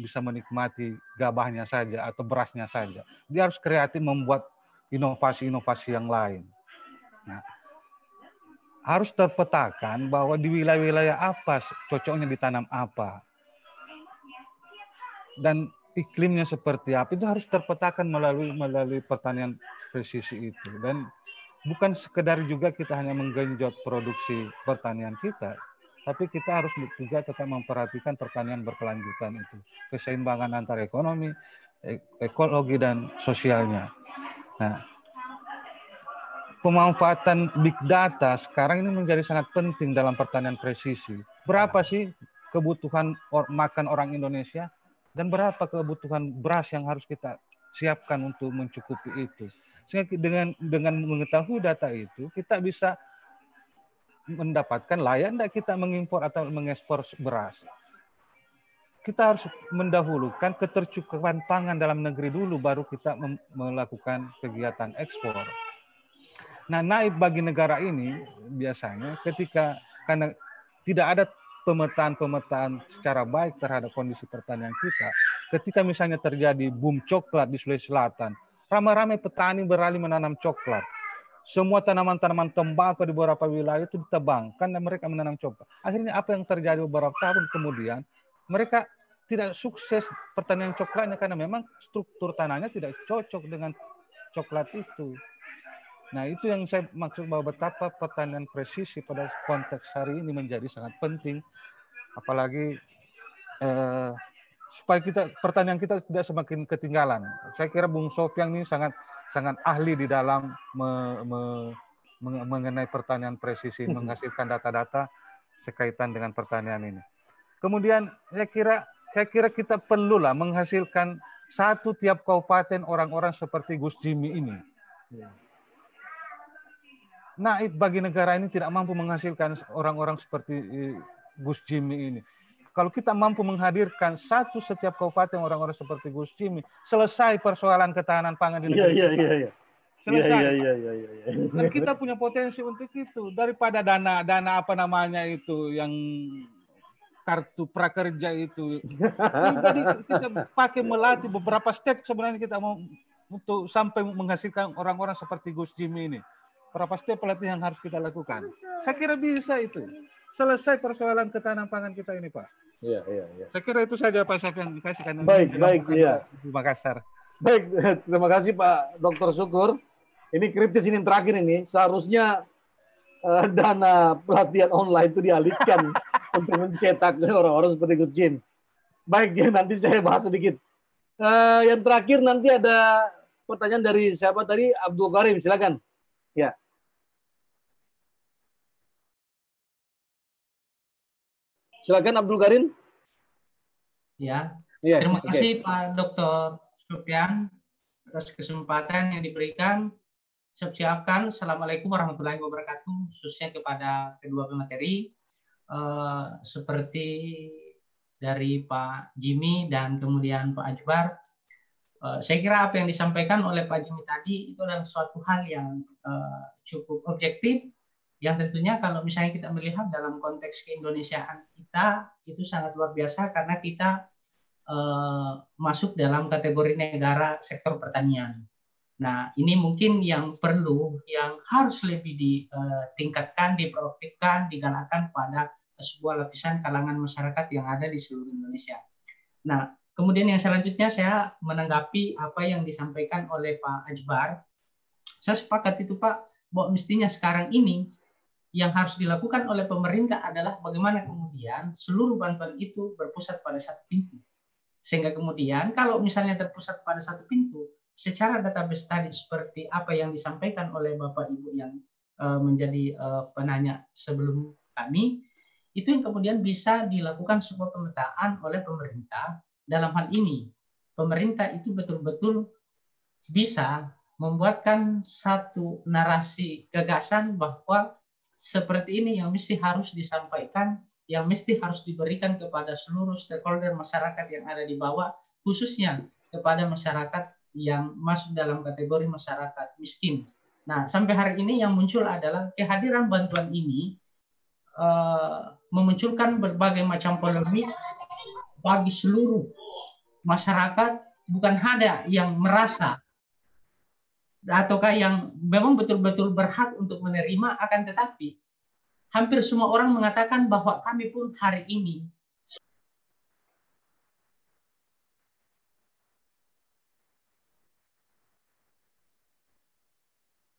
bisa menikmati gabahnya saja atau berasnya saja. Dia harus kreatif membuat inovasi-inovasi yang lain. Nah, harus terpetakan bahwa di wilayah-wilayah apa cocoknya ditanam apa. Dan iklimnya seperti apa itu harus terpetakan melalui pertanian presisi itu. Dan bukan sekedar juga kita hanya menggenjot produksi pertanian kita, tapi kita harus juga tetap memperhatikan pertanian berkelanjutan itu, keseimbangan antara ekonomi, ekologi dan sosialnya. Nah, pemanfaatan big data sekarang ini menjadi sangat penting dalam pertanian presisi. Berapa sih kebutuhan makan orang Indonesia? Dan berapa kebutuhan beras yang harus kita siapkan untuk mencukupi itu. Sehingga dengan mengetahui data itu, kita bisa mendapatkan layak tidak kita mengimpor atau mengekspor beras. Kita harus mendahulukan ketercukupan pangan dalam negeri dulu, baru kita melakukan kegiatan ekspor. Nah, naib bagi negara ini biasanya karena tidak ada pemetaan secara baik terhadap kondisi pertanian kita. Ketika misalnya terjadi boom coklat di Sulawesi Selatan, ramai-ramai petani beralih menanam coklat. Semua tanaman-tanaman tembakau di beberapa wilayah itu ditebangkan dan mereka menanam coklat. Akhirnya apa yang terjadi beberapa tahun kemudian, mereka tidak sukses pertanian coklatnya karena memang struktur tanahnya tidak cocok dengan coklat itu. Nah, itu yang saya maksud bahwa betapa pertanian presisi pada konteks hari ini menjadi sangat penting, apalagi supaya pertanian kita tidak semakin ketinggalan. Saya kira Bung Sofyan ini sangat ahli di dalam mengenai pertanian presisi, menghasilkan data-data sekaitan dengan pertanian ini. Kemudian saya kira kita perlulah menghasilkan satu tiap kabupaten orang-orang seperti Gus Jimmy ini. Naib bagi negara ini tidak mampu menghasilkan orang-orang seperti Gus Jimmy ini. Kalau kita mampu menghadirkan satu setiap kabupaten orang-orang seperti Gus Jimmy, selesai persoalan ketahanan pangan di negara kita. Iya. Selesai. Iya. Dan kita punya potensi untuk itu. Daripada dana apa namanya itu yang kartu prakerja itu. Jadi kita pakai melatih beberapa step sebenarnya kita mau untuk sampai menghasilkan orang-orang seperti Gus Jimmy ini. Berapa step pelatihan yang harus kita lakukan? Saya kira bisa itu. Selesai persoalan ketahanan pangan kita ini, Pak. Iya. Saya kira itu saja Pak saya akan kasihkan. Baik, iya. Di Makassar. Baik, terima kasih Pak Dr. Syukur. Ini kritis ini yang terakhir ini. Seharusnya dana pelatihan online itu dialihkan untuk mencetak orang-orang seperti Gus Jim. Baik, ya, nanti saya bahas sedikit. Yang terakhir nanti ada pertanyaan dari siapa tadi? Abdul Karim, silakan. Ya. Silakan Abdul Karim. Ya. Ya, Terima kasih Pak Dr. Sufyan atas kesempatan yang diberikan. Siapkan. Assalamualaikum warahmatullahi wabarakatuh. Khususnya kepada kedua pemateri seperti dari Pak Jimmy dan kemudian Pak Ajbar. Saya kira apa yang disampaikan oleh Pak Jimmy tadi itu adalah suatu hal yang cukup objektif, yang tentunya kalau misalnya kita melihat dalam konteks keindonesiaan kita itu sangat luar biasa karena kita masuk dalam kategori negara sektor pertanian. Nah, ini mungkin yang perlu, yang harus lebih ditingkatkan, diproaktifkan, digalakkan pada sebuah lapisan kalangan masyarakat yang ada di seluruh Indonesia. Nah, kemudian yang selanjutnya saya menanggapi apa yang disampaikan oleh Pak Ajbar. Saya sepakat itu Pak, bahwa mestinya sekarang ini yang harus dilakukan oleh pemerintah adalah bagaimana kemudian seluruh bantuan itu berpusat pada satu pintu. Sehingga kemudian kalau misalnya terpusat pada satu pintu, secara database tadi seperti apa yang disampaikan oleh Bapak Ibu yang menjadi penanya sebelum kami, itu yang kemudian bisa dilakukan sebuah pemetaan oleh pemerintah. Dalam hal ini, pemerintah itu betul-betul bisa membuatkan satu narasi gagasan bahwa seperti ini yang mesti harus disampaikan, yang mesti harus diberikan kepada seluruh stakeholder masyarakat yang ada di bawah, khususnya kepada masyarakat yang masuk dalam kategori masyarakat miskin. Nah, sampai hari ini yang muncul adalah kehadiran bantuan ini memunculkan berbagai macam polemik bagi seluruh masyarakat, bukan ada yang merasa ataukah yang memang betul-betul berhak untuk menerima, akan tetapi hampir semua orang mengatakan bahwa kami pun hari ini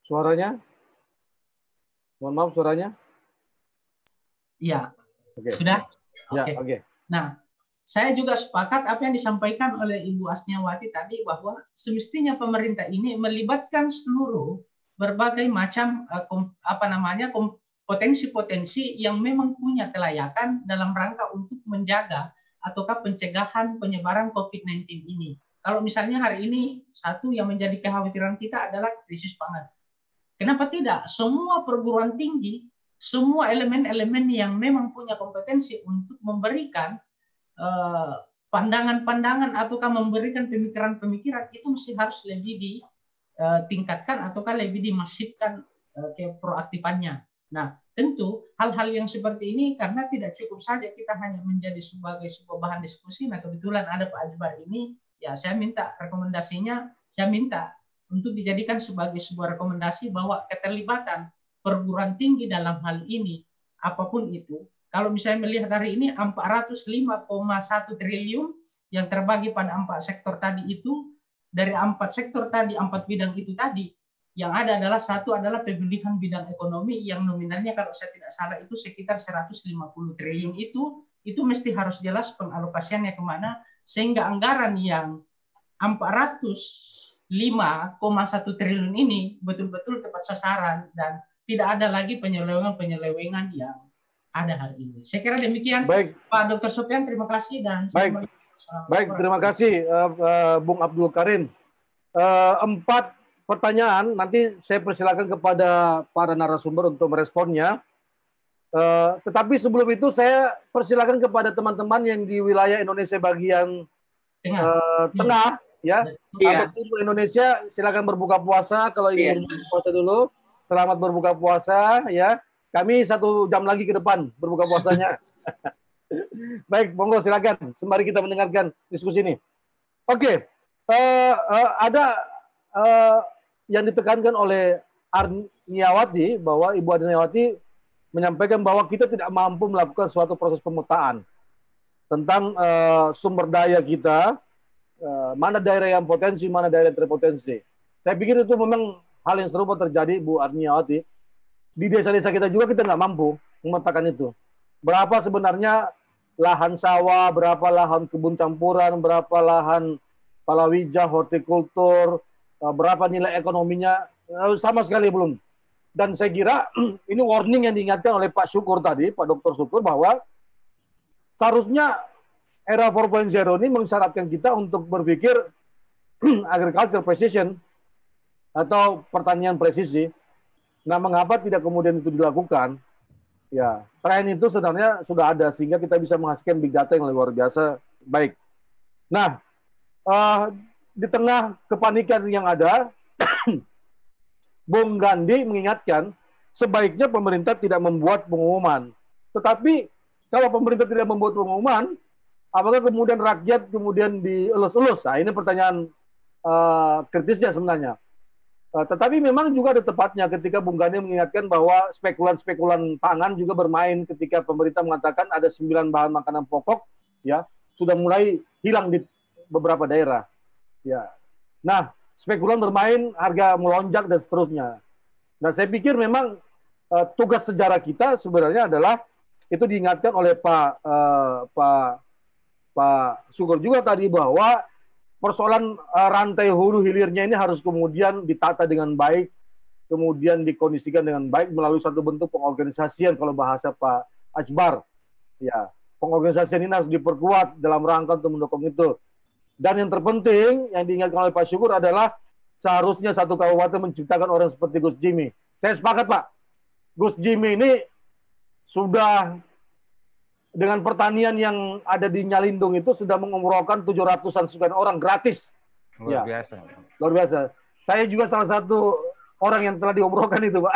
suaranya? Mohon maaf suaranya? Iya. Oke. Sudah? Ya, Oke. oke. Nah, saya juga sepakat apa yang disampaikan oleh Ibu Asniawati tadi bahwa semestinya pemerintah ini melibatkan seluruh berbagai macam potensi-potensi yang memang punya kelayakan dalam rangka untuk menjaga ataukah pencegahan penyebaran COVID-19 ini. Kalau misalnya hari ini satu yang menjadi kekhawatiran kita adalah krisis pangan. Kenapa tidak? Semua perguruan tinggi, semua elemen-elemen yang memang punya kompetensi untuk memberikan pandangan-pandangan ataukah memberikan pemikiran-pemikiran itu mesti harus lebih ditingkatkan ataukah lebih dimasifkan proaktifannya. Nah, tentu hal-hal yang seperti ini karena tidak cukup saja kita hanya menjadi sebagai sebuah bahan diskusi. Nah, kebetulan ada Pak Ajbar ini, ya saya minta rekomendasinya, saya minta untuk dijadikan sebagai sebuah rekomendasi bahwa keterlibatan perguruan tinggi dalam hal ini, apapun itu, kalau misalnya melihat hari ini 405,1 triliun yang terbagi pada 4 sektor tadi itu, dari 4 sektor tadi, 4 bidang itu tadi, yang ada adalah satu adalah pemulihan bidang ekonomi yang nominalnya kalau saya tidak salah itu sekitar 150 triliun itu mesti harus jelas pengalokasiannya kemana, sehingga anggaran yang 405,1 triliun ini betul-betul tepat sasaran dan tidak ada lagi penyelewengan yang ada hari ini. Saya kira demikian. Baik. Pak Dr. Sofyan, terima kasih dan baik, terima kasih Bung Abdul Karim. 4 pertanyaan, nanti saya persilakan kepada para narasumber untuk meresponnya. Tetapi sebelum itu saya persilakan kepada teman-teman yang di wilayah Indonesia bagian tengah, ya. Iya. Atau Indonesia, silakan berbuka puasa kalau ingin berbuka puasa dulu. Selamat berbuka puasa, ya. Kami 1 jam lagi ke depan berbuka puasanya. Baik, monggo silakan. Sembari kita mendengarkan diskusi ini. Oke, ada yang ditekankan oleh Arniawati bahwa Ibu Arniawati menyampaikan bahwa kita tidak mampu melakukan suatu proses pemetaan tentang sumber daya kita, mana daerah yang potensi, mana daerah yang terpotensi. Saya pikir itu memang hal yang serupa terjadi, Bu Arniawati. Di desa-desa kita juga kita nggak mampu memetakan itu. Berapa sebenarnya lahan sawah, berapa lahan kebun campuran, berapa lahan palawija, hortikultur, berapa nilai ekonominya, sama sekali belum. Dan saya kira ini warning yang diingatkan oleh Pak Syukur tadi, Pak Dr. Syukur, bahwa seharusnya era 4.0 ini mensyaratkan kita untuk berpikir agriculture precision atau pertanian presisi. Nah, mengapa tidak kemudian itu dilakukan? Ya, tren itu sebenarnya sudah ada sehingga kita bisa menghasilkan big data yang luar biasa baik. Nah, di tengah kepanikan yang ada, Bung Gandhi mengingatkan sebaiknya pemerintah tidak membuat pengumuman. Tetapi kalau pemerintah tidak membuat pengumuman, apakah kemudian rakyat kemudian dielus-elus? Nah, ini pertanyaan kritisnya sebenarnya. Tetapi memang juga ada tepatnya ketika Bung Gandhi mengingatkan bahwa spekulan-spekulan pangan juga bermain ketika pemerintah mengatakan ada 9 bahan makanan pokok ya sudah mulai hilang di beberapa daerah. Ya. Nah, spekulan bermain, harga melonjak dan seterusnya. Nah, saya pikir memang tugas sejarah kita sebenarnya adalah itu diingatkan oleh Pak Syukur juga tadi bahwa persoalan rantai hulu hilirnya ini harus kemudian ditata dengan baik, kemudian dikondisikan dengan baik melalui satu bentuk pengorganisasian kalau bahasa Pak Akbar. Ya, pengorganisasian ini harus diperkuat dalam rangka untuk mendukung itu. Dan yang terpenting yang diingatkan oleh Pak Syukur adalah seharusnya satu kabupaten menciptakan orang seperti Gus Jimmy. Saya sepakat, Pak. Gus Jimmy ini sudah dengan pertanian yang ada di Nyalindung itu sudah mengumrohkan 700-an sekian orang gratis. Luar biasa. Luar biasa. Saya juga salah satu orang yang telah diumrohkan itu, Pak.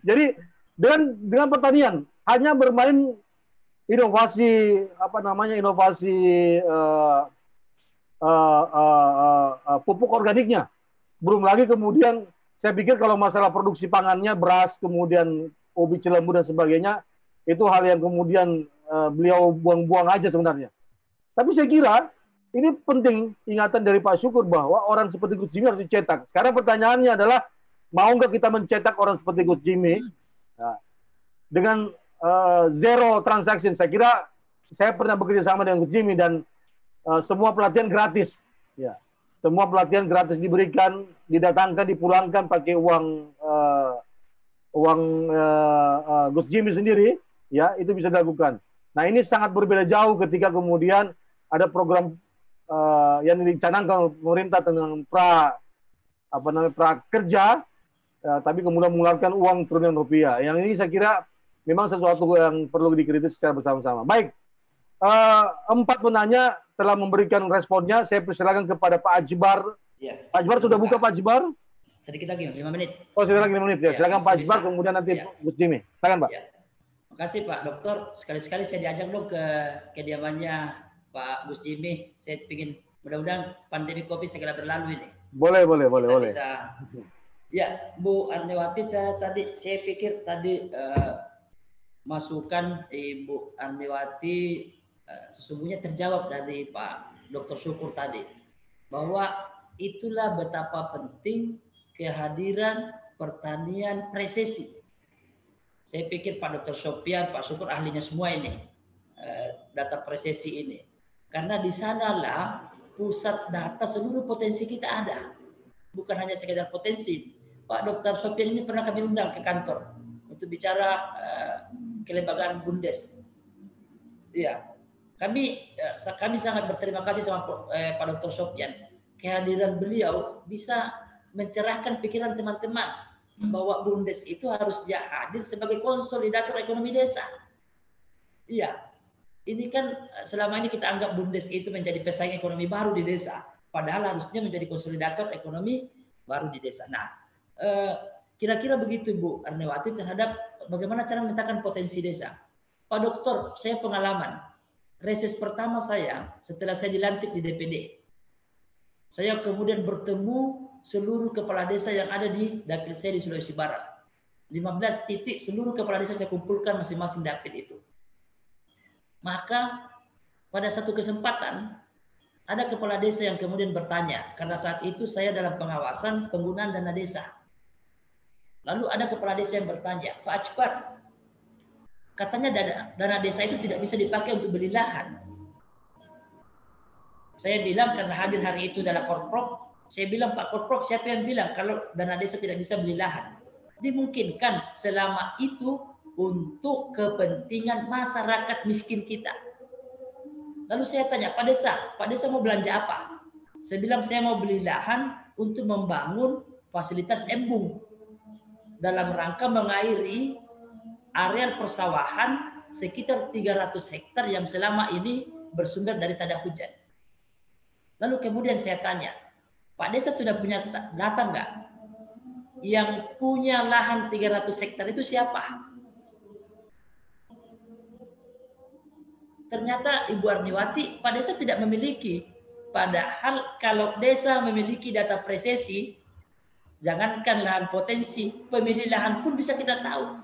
Jadi dengan pertanian hanya bermain inovasi pupuk organiknya. Belum lagi kemudian saya pikir kalau masalah produksi pangannya, beras, kemudian ubi cilembu dan sebagainya, itu hal yang kemudian beliau buang-buang aja sebenarnya. Tapi saya kira ini penting ingatan dari Pak Syukur bahwa orang seperti Gus Jimmy harus dicetak. Sekarang pertanyaannya adalah, mau nggak kita mencetak orang seperti Gus Jimmy dengan zero transaction? Saya kira saya pernah bekerja sama dengan Gus Jimmy dan semua pelatihan gratis. Ya, semua pelatihan gratis diberikan, didatangkan, dipulangkan pakai uang Gus Jimmy sendiri. Ya, itu bisa dilakukan. Nah, ini sangat berbeda jauh ketika kemudian ada program yang dicanangkan oleh pemerintah tentang prakerja, tapi kemudian mengeluarkan uang triliunan rupiah. Yang ini saya kira memang sesuatu yang perlu dikritis secara bersama-sama. Baik, 4 penanya telah memberikan responnya. Saya persilakan kepada Pak Akbar. Ya. Pak Akbar sudah buka, Pak Akbar? Sedikit lagi, 5 menit. Oh, sedikit lagi 5 menit. Ya. Silakan Pak Akbar, kemudian nanti Gus Jimmy. Silakan, Pak. Ya. Terima kasih, Pak Dokter. Sekali-sekali saya diajak dong ke kediamannya Pak Gus Jimmy. Saya ingin mudah-mudahan pandemi COVID segera berlalu ini. Boleh. Bisa. Ya, Bu Arniawati tadi saya pikir tadi masukan Ibu Arniawati sesungguhnya terjawab dari Pak Dr. Syukur tadi, bahwa itulah betapa penting kehadiran pertanian presisi. Saya pikir Pak Dr. Sopian, Pak Syukur ahlinya semua ini data presisi ini, karena di sanalah pusat data seluruh potensi kita ada, bukan hanya sekedar potensi. Pak Dr. Sopian ini pernah kami undang ke kantor untuk bicara kelembagaan Bundes. Iya, kami sangat berterima kasih sama Pak Dr. Sopian kehadiran beliau bisa mencerahkan pikiran teman-teman bahwa BUMDes itu harus hadir sebagai konsolidator ekonomi desa. Iya, ini kan selama ini kita anggap BUMDes itu menjadi pesaing ekonomi baru di desa, padahal harusnya menjadi konsolidator ekonomi baru di desa. Nah, kira-kira begitu Bu Arnewati terhadap bagaimana cara memetakan potensi desa. Pak Dokter, saya pengalaman. Reses pertama saya setelah saya dilantik di DPD. Saya kemudian bertemu seluruh kepala desa yang ada di dapil saya di Sulawesi Barat. 15 titik seluruh kepala desa saya kumpulkan masing-masing dapil itu. Maka pada satu kesempatan ada kepala desa yang kemudian bertanya, karena saat itu saya dalam pengawasan penggunaan dana desa. Lalu ada kepala desa yang bertanya, Pak Akbar, katanya dana desa itu tidak bisa dipakai untuk beli lahan. Saya bilang karena hadir hari itu adalah Korprop, saya bilang Pak Korprop, siapa yang bilang kalau dana desa tidak bisa beli lahan? Dimungkinkan selama itu untuk kepentingan masyarakat miskin kita. Lalu saya tanya, Pak Desa mau belanja apa? Saya bilang saya mau beli lahan untuk membangun fasilitas embung dalam rangka mengairi areal persawahan sekitar 300 hektar yang selama ini bersumber dari tada hujan. Lalu kemudian saya tanya, Pak Desa sudah punya data enggak? Yang punya lahan 300 hektar itu siapa? Ternyata Ibu Arniwati, Pak Desa tidak memiliki. Padahal kalau desa memiliki data presesi, jangankan lahan potensi, pemilih lahan pun bisa kita tahu.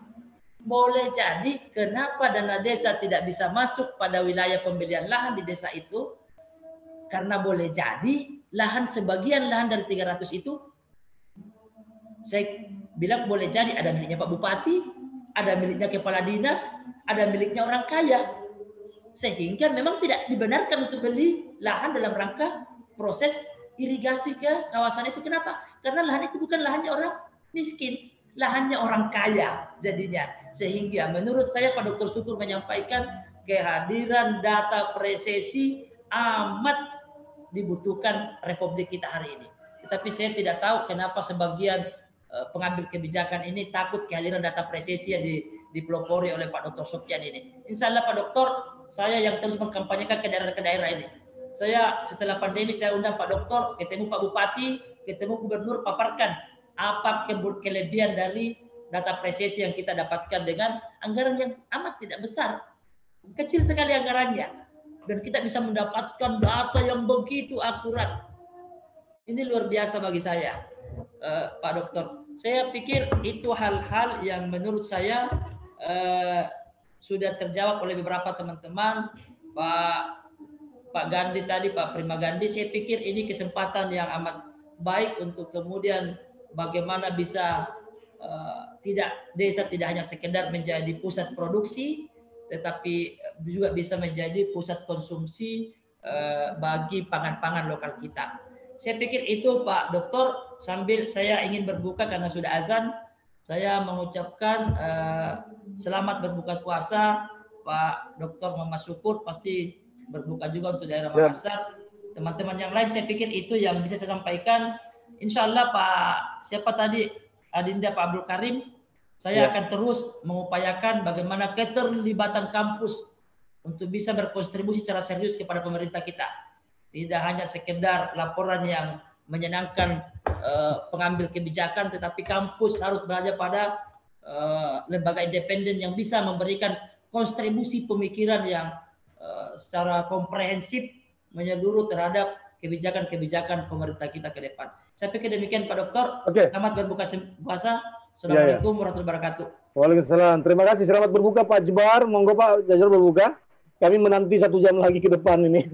Boleh jadi kenapa dana desa tidak bisa masuk pada wilayah pembelian lahan di desa itu? Karena boleh jadi lahan sebagian lahan dari 300 itu, saya bilang boleh jadi ada miliknya Pak Bupati, ada miliknya kepala dinas, ada miliknya orang kaya. Sehingga memang tidak dibenarkan untuk beli lahan dalam rangka proses irigasi ke kawasan itu. Kenapa? Karena lahan itu bukan lahannya orang miskin, lahannya orang kaya jadinya. Sehingga menurut saya Pak Dr. Syukur menyampaikan kehadiran data presesi amat dibutuhkan Republik kita hari ini. Tetapi saya tidak tahu kenapa sebagian pengambil kebijakan ini takut kehadiran data presesi yang dipelopori oleh Pak Dr. Sopyan ini. Insya Allah Pak Dokter, saya yang terus mengkampanyekan ke daerah ini. Saya setelah pandemi saya undang Pak Dokter, ketemu Pak Bupati, ketemu Gubernur, paparkan apa kelebihan dari data presesi yang kita dapatkan dengan anggaran yang amat tidak besar. Kecil sekali anggarannya. Dan kita bisa mendapatkan data yang begitu akurat. Ini luar biasa bagi saya, Pak Dokter. Saya pikir itu hal-hal yang menurut saya sudah terjawab oleh beberapa teman-teman. Pak Gandhi tadi, Pak Prima Gandhi, saya pikir ini kesempatan yang amat baik untuk kemudian bagaimana bisa desa tidak hanya sekedar menjadi pusat produksi, tetapi juga bisa menjadi pusat konsumsi bagi pangan-pangan lokal kita. Saya pikir itu Pak Dokter, sambil saya ingin berbuka karena sudah azan, saya mengucapkan selamat berbuka puasa. Pak Dokter Muhammad Syukur pasti berbuka juga untuk daerah Makassar. Teman-teman yang lain saya pikir itu yang bisa saya sampaikan. Insya Allah Pak, siapa tadi? Adinda Pak Abdul Karim, saya akan terus mengupayakan bagaimana keterlibatan kampus untuk bisa berkontribusi secara serius kepada pemerintah kita. Tidak hanya sekedar laporan yang menyenangkan pengambil kebijakan, tetapi kampus harus berada pada lembaga independen yang bisa memberikan kontribusi pemikiran yang secara komprehensif menyeluruh terhadap kebijakan-kebijakan pemerintah kita ke depan. Saya pikir demikian Pak Dokter. Selamat berbuka puasa. Assalamualaikum warahmatullahi wabarakatuh. Waalaikumsalam. Terima kasih. Selamat berbuka Pak Jbar. Monggo Pak Jajur berbuka. Kami menanti 1 jam lagi ke depan ini.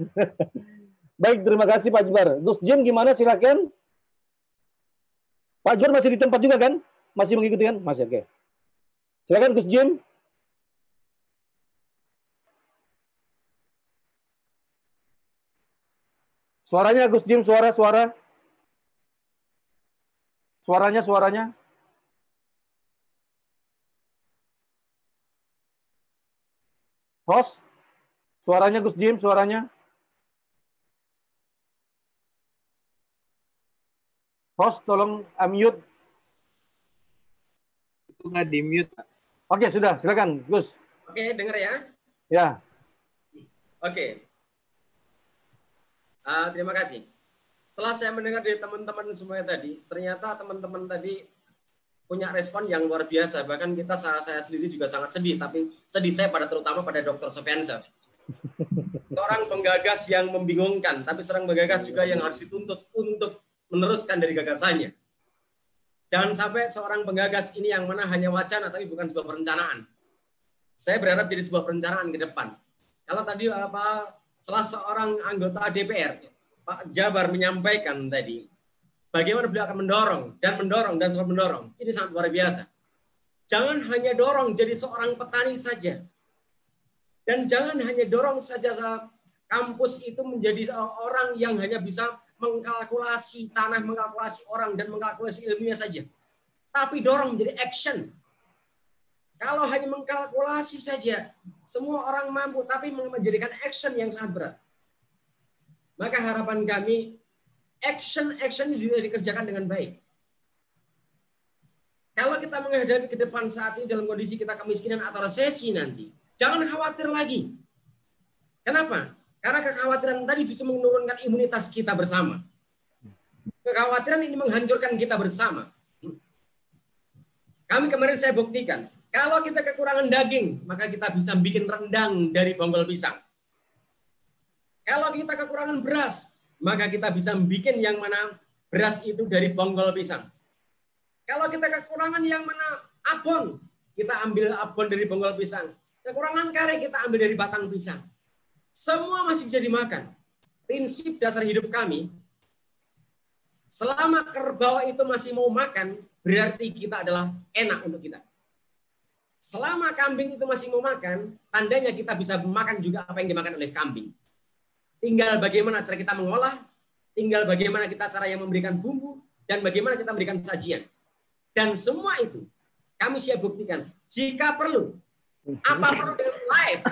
Baik, terima kasih Pak Jbar. Gus Jim gimana? Silakan. Pak Jbar masih di tempat juga kan? Masih mengikuti kan? Masih, oke. Silakan Gus Jim. Suaranya Gus Jim, suara. Suaranya. Host, suaranya Gus Jim, suaranya. Host, tolong unmute. Itu nggak di mute. Oke, sudah. Silakan, Gus. Oke, dengar ya? Ya. Oke. Terima kasih. Setelah saya mendengar dari teman-teman semuanya tadi, ternyata teman-teman tadi punya respon yang luar biasa. Bahkan saya sendiri juga sangat sedih, tapi sedih saya terutama pada Dr. Sofyansyah. Seorang penggagas yang membingungkan, tapi seorang penggagas juga yang harus dituntut untuk meneruskan dari gagasannya. Jangan sampai seorang penggagas ini yang mana hanya wacana, tapi bukan sebuah perencanaan. Saya berharap jadi sebuah perencanaan ke depan. Kalau tadi salah seorang anggota DPR, Pak Jabar menyampaikan tadi, bagaimana beliau akan mendorong dan selalu mendorong. Ini sangat luar biasa. Jangan hanya dorong jadi seorang petani saja. Dan jangan hanya dorong saja kampus itu menjadi orang yang hanya bisa mengkalkulasi tanah, mengkalkulasi orang, dan mengkalkulasi ilmunya saja. Tapi dorong menjadi action. Kalau hanya mengkalkulasi saja, semua orang mampu, tapi menjadikan action yang sangat berat. Maka harapan kami, action ini juga dikerjakan dengan baik. Kalau kita menghadapi ke depan saat ini dalam kondisi kita kemiskinan atau resesi nanti, jangan khawatir lagi. Kenapa? Karena kekhawatiran tadi justru menurunkan imunitas kita bersama. Kekhawatiran ini menghancurkan kita bersama. Kemarin saya buktikan, kalau kita kekurangan daging, maka kita bisa bikin rendang dari bonggol pisang. Kalau kita kekurangan beras, maka kita bisa bikin yang mana beras itu dari bonggol pisang. Kalau kita kekurangan yang mana abon, kita ambil abon dari bonggol pisang. Kekurangan kare, kita ambil dari batang pisang. Semua masih bisa dimakan. Prinsip dasar hidup kami, selama kerbau itu masih mau makan, berarti kita adalah enak untuk kita. Selama kambing itu masih mau makan, tandanya kita bisa makan juga apa yang dimakan oleh kambing. Tinggal bagaimana cara kita mengolah, tinggal bagaimana kita cara yang memberikan bumbu, dan bagaimana kita memberikan sajian. Dan semua itu kami siap buktikan. Jika perlu, apa perlu dengan live,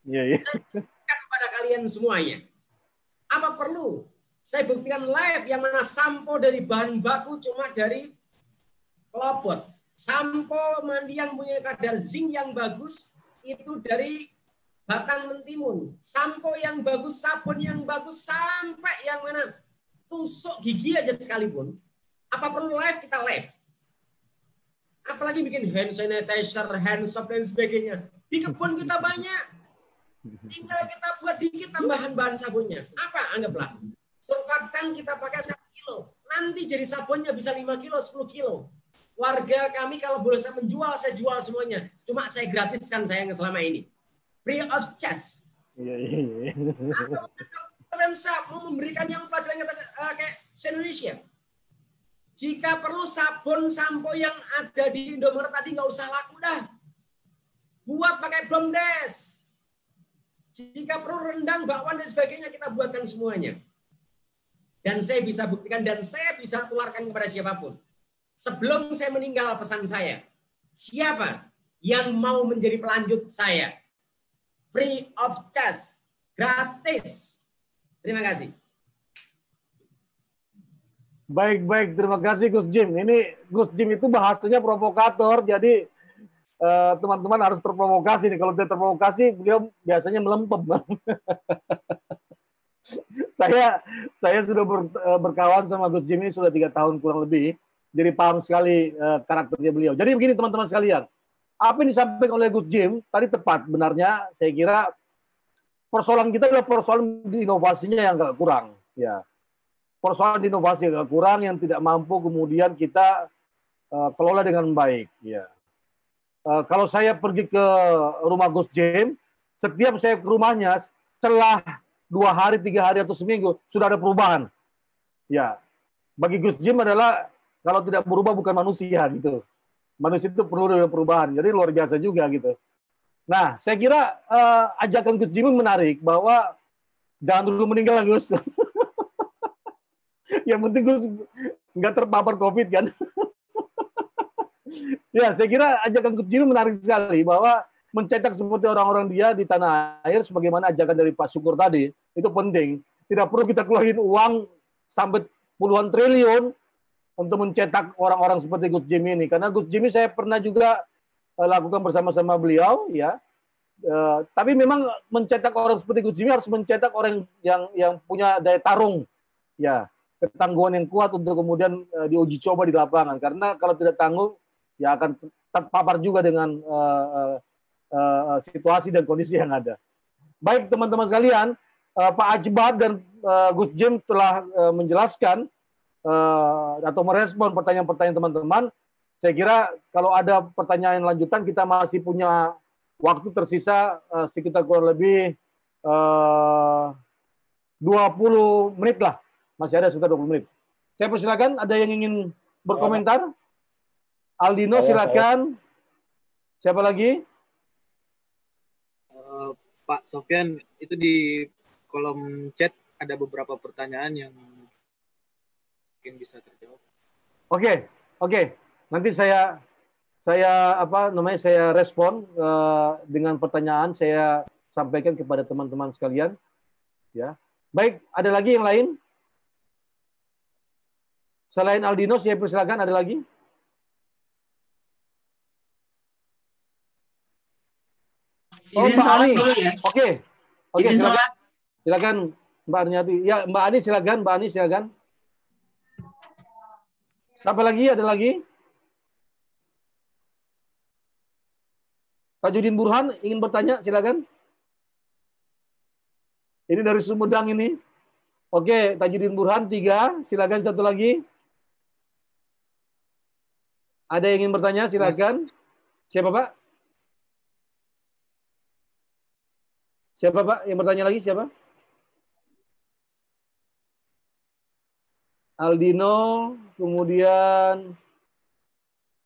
saya buktikan kepada kalian semuanya. Apa perlu, saya buktikan live yang mana sampo dari bahan baku cuma dari kelopot. Sampo yang punya kadar zinc yang bagus itu dari batang mentimun. Sampo yang bagus, sabun yang bagus, sampai yang mana tusuk gigi aja sekalipun. Apa perlu live, kita live. Apalagi bikin hand sanitizer, hand soap, dan sebagainya. Di kebun kita banyak. Tinggal kita buat dikit tambahan bahan sabunnya. Apa? Anggaplah. Surfaktan kita pakai 1 kilo. Nanti jadi sabunnya bisa 5 kilo, 10 kilo. Warga kami kalau boleh saya menjual, saya jual semuanya. Cuma saya gratiskan saya yang selama ini. Free of charge. Atau mau memberikan yang pelajaran kayak se-Indonesia. Jika perlu sabun sampo yang ada di Indomaret tadi nggak usah laku dah. Buat pakai Blomdes. Jika perlu rendang, bakwan, dan sebagainya kita buatkan semuanya. Dan saya bisa buktikan dan saya bisa tularkan kepada siapapun. Sebelum saya meninggal pesan saya. Siapa yang mau menjadi pelanjut saya? Free of charge. Gratis. Terima kasih. Baik, terima kasih Gus Jim. Ini Gus Jim itu bahasanya provokator, jadi teman-teman harus terprovokasi nih. Kalau tidak terprovokasi, beliau biasanya melempem. saya sudah berkawan sama Gus Jim ini sudah 3 tahun kurang lebih, jadi paham sekali karakternya beliau. Jadi begini teman-teman sekalian, apa yang disampaikan oleh Gus Jim tadi tepat benarnya. Saya kira persoalan kita adalah persoalan di inovasinya yang agak kurang, ya. Persoalan di inovasi agak kurang yang tidak mampu kemudian kita kelola dengan baik. Ya. Kalau saya pergi ke rumah Gus Jim, setiap saya ke rumahnya, setelah 2 hari, 3 hari, atau seminggu, sudah ada perubahan. Ya, bagi Gus Jim adalah kalau tidak berubah bukan manusia gitu. Manusia itu perlu perubahan. Jadi luar biasa juga gitu. Nah, saya kira ajakan Gus Jim menarik bahwa jangan dulu meninggal Gus. Yang penting Gus nggak terpapar COVID kan. Ya, saya kira ajakan Gus Jim menarik sekali bahwa mencetak seperti orang-orang dia di tanah air sebagaimana ajakan dari Pak Syukur tadi, itu penting. Tidak perlu kita keluarin uang sampai puluhan triliun untuk mencetak orang-orang seperti Gus Jimmy ini. Karena Gus Jimmy saya pernah juga lakukan bersama-sama beliau, ya. Tapi memang mencetak orang seperti Gus Jimmy harus mencetak orang yang punya daya tarung, ya, ketangguhan yang kuat untuk kemudian diuji coba di lapangan. Karena kalau tidak tangguh, ya akan terpapar juga dengan situasi dan kondisi yang ada. Baik teman-teman sekalian, Pak Ajbad dan Gus Jim telah menjelaskan atau merespon pertanyaan-pertanyaan teman-teman. Saya kira kalau ada pertanyaan lanjutan kita masih punya waktu tersisa sekitar kurang lebih 20 menit lah. Masih ada sekitar 20 menit. Saya persilakan, ada yang ingin berkomentar? Aldino silakan. Siapa lagi? Pak Sofyan, itu di kolom chat ada beberapa pertanyaan yang mungkin bisa terjawab. Oke. Nanti saya respon dengan pertanyaan, saya sampaikan kepada teman-teman sekalian. Ya. Baik, ada lagi yang lain? Selain Aldino, saya persilakan, ada lagi? Oh, Mbak Ani. Oke, silakan Mbak Arniati. Ya, Mbak Ani silakan. Siapa lagi? Ada lagi? Tajudin Burhan ingin bertanya, silakan. Ini dari Sumedang ini. Oke, Tajudin Burhan 3, silakan satu lagi. Ada yang ingin bertanya, silakan. Siapa, Pak? Siapa, Pak? Yang bertanya lagi siapa? Aldino, kemudian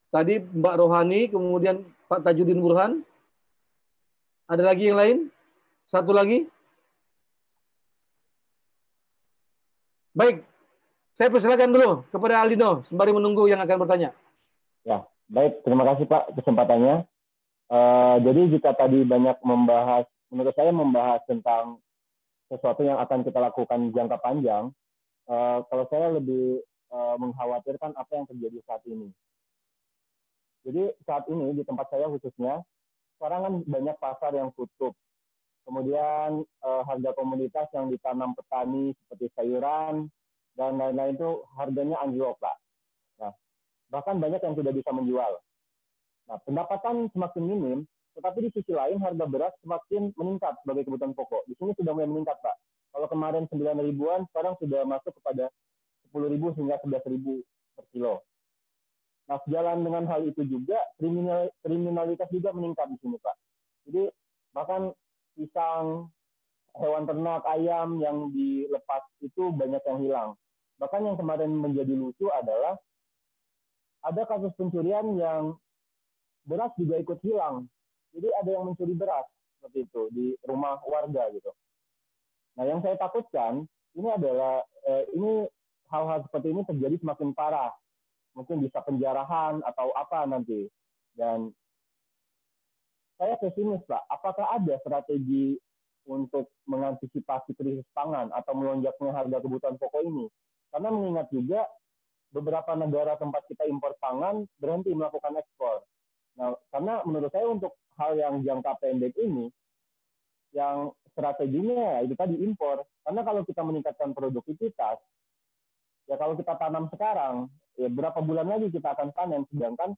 tadi Mbak Rohani, kemudian Pak Tajudin Burhan. Ada lagi yang lain? Satu lagi? Baik, saya persilakan dulu kepada Aldino sembari menunggu yang akan bertanya. Ya, baik. Terima kasih Pak kesempatannya. Jadi jika tadi banyak menurut saya membahas tentang sesuatu yang akan kita lakukan jangka panjang, kalau saya lebih mengkhawatirkan apa yang terjadi saat ini. Jadi saat ini di tempat saya khususnya, sekarang kan banyak pasar yang tutup. Kemudian harga komoditas yang ditanam petani seperti sayuran dan lain-lain itu harganya anjlok, Pak. Nah, bahkan banyak yang tidak bisa menjual. Nah, pendapatan semakin minim, tetapi di sisi lain harga beras semakin meningkat sebagai kebutuhan pokok. Di sini sudah mulai meningkat, Pak. Kalau kemarin 9 ribuan, sekarang sudah masuk kepada 10.000 hingga 11.000 per kilo. Nah, sejalan dengan hal itu juga, kriminalitas juga meningkat di sini, Pak. Jadi, bahkan pisang, hewan ternak, ayam yang dilepas itu banyak yang hilang. Bahkan yang kemarin menjadi lucu adalah ada kasus pencurian yang beras juga ikut hilang. Jadi ada yang mencuri beras seperti itu di rumah warga gitu. Nah, yang saya takutkan ini adalah ini hal-hal seperti ini terjadi semakin parah. Mungkin bisa penjarahan atau apa nanti. Dan saya pesimis, Pak. Apakah ada strategi untuk mengantisipasi krisis pangan atau melonjaknya harga kebutuhan pokok ini? Karena mengingat juga beberapa negara tempat kita impor pangan berhenti melakukan ekspor. Nah, karena menurut saya untuk hal yang jangka pendek ini, yang strateginya itu tadi impor. Karena kalau kita meningkatkan produktivitas, ya kalau kita tanam sekarang, ya berapa bulan lagi kita akan panen, sedangkan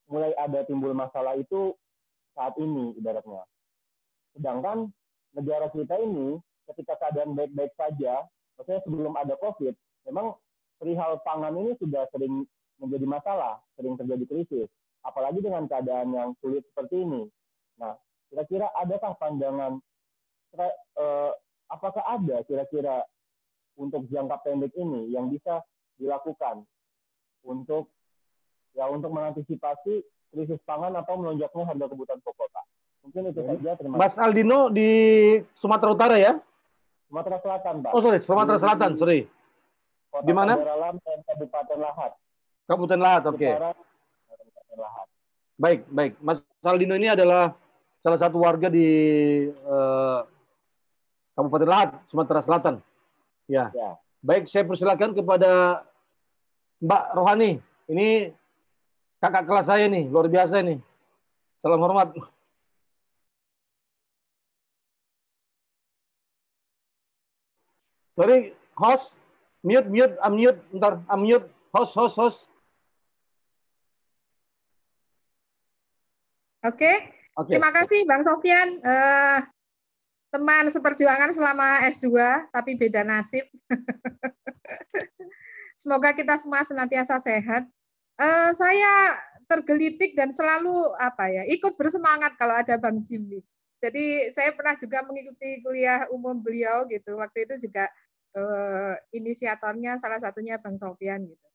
mulai ada timbul masalah itu saat ini ibaratnya. Sedangkan negara kita ini ketika keadaan baik-baik saja, maksudnya sebelum ada COVID, memang perihal pangan ini sudah sering menjadi masalah, sering terjadi krisis. Apalagi dengan keadaan yang sulit seperti ini. Nah, kira-kira adakah pandangan, apakah ada kira-kira untuk jangka pendek ini yang bisa dilakukan untuk mengantisipasi krisis pangan atau melonjaknya harga kebutuhan pokok, Pak? Mungkin itu saja. Terima kasih. Mas Aldino di Sumatera Utara ya? Sumatera Selatan, Pak. Oh, sorry, Sumatera Selatan, sorry. Kota Di mana? Dalam dan Kabupaten Lahat. Kabupaten Lahat, oke. Lahat. Baik. Mas Aldino ini adalah salah satu warga di Kabupaten Lahat, Sumatera Selatan. Ya. Ya. Baik, saya persilakan kepada Mbak Rohani, ini kakak kelas saya nih, luar biasa nih. Salam hormat. Sorry, host, mute, unmute, bentar, unmute, host. Oke, terima kasih Bang Sofyan, teman seperjuangan selama S2, tapi beda nasib. Semoga kita semua senantiasa sehat. Saya tergelitik dan selalu ikut bersemangat kalau ada Bang Jimmy. Jadi saya pernah juga mengikuti kuliah umum beliau gitu. Waktu itu juga inisiatornya salah satunya Bang Sofyan gitu.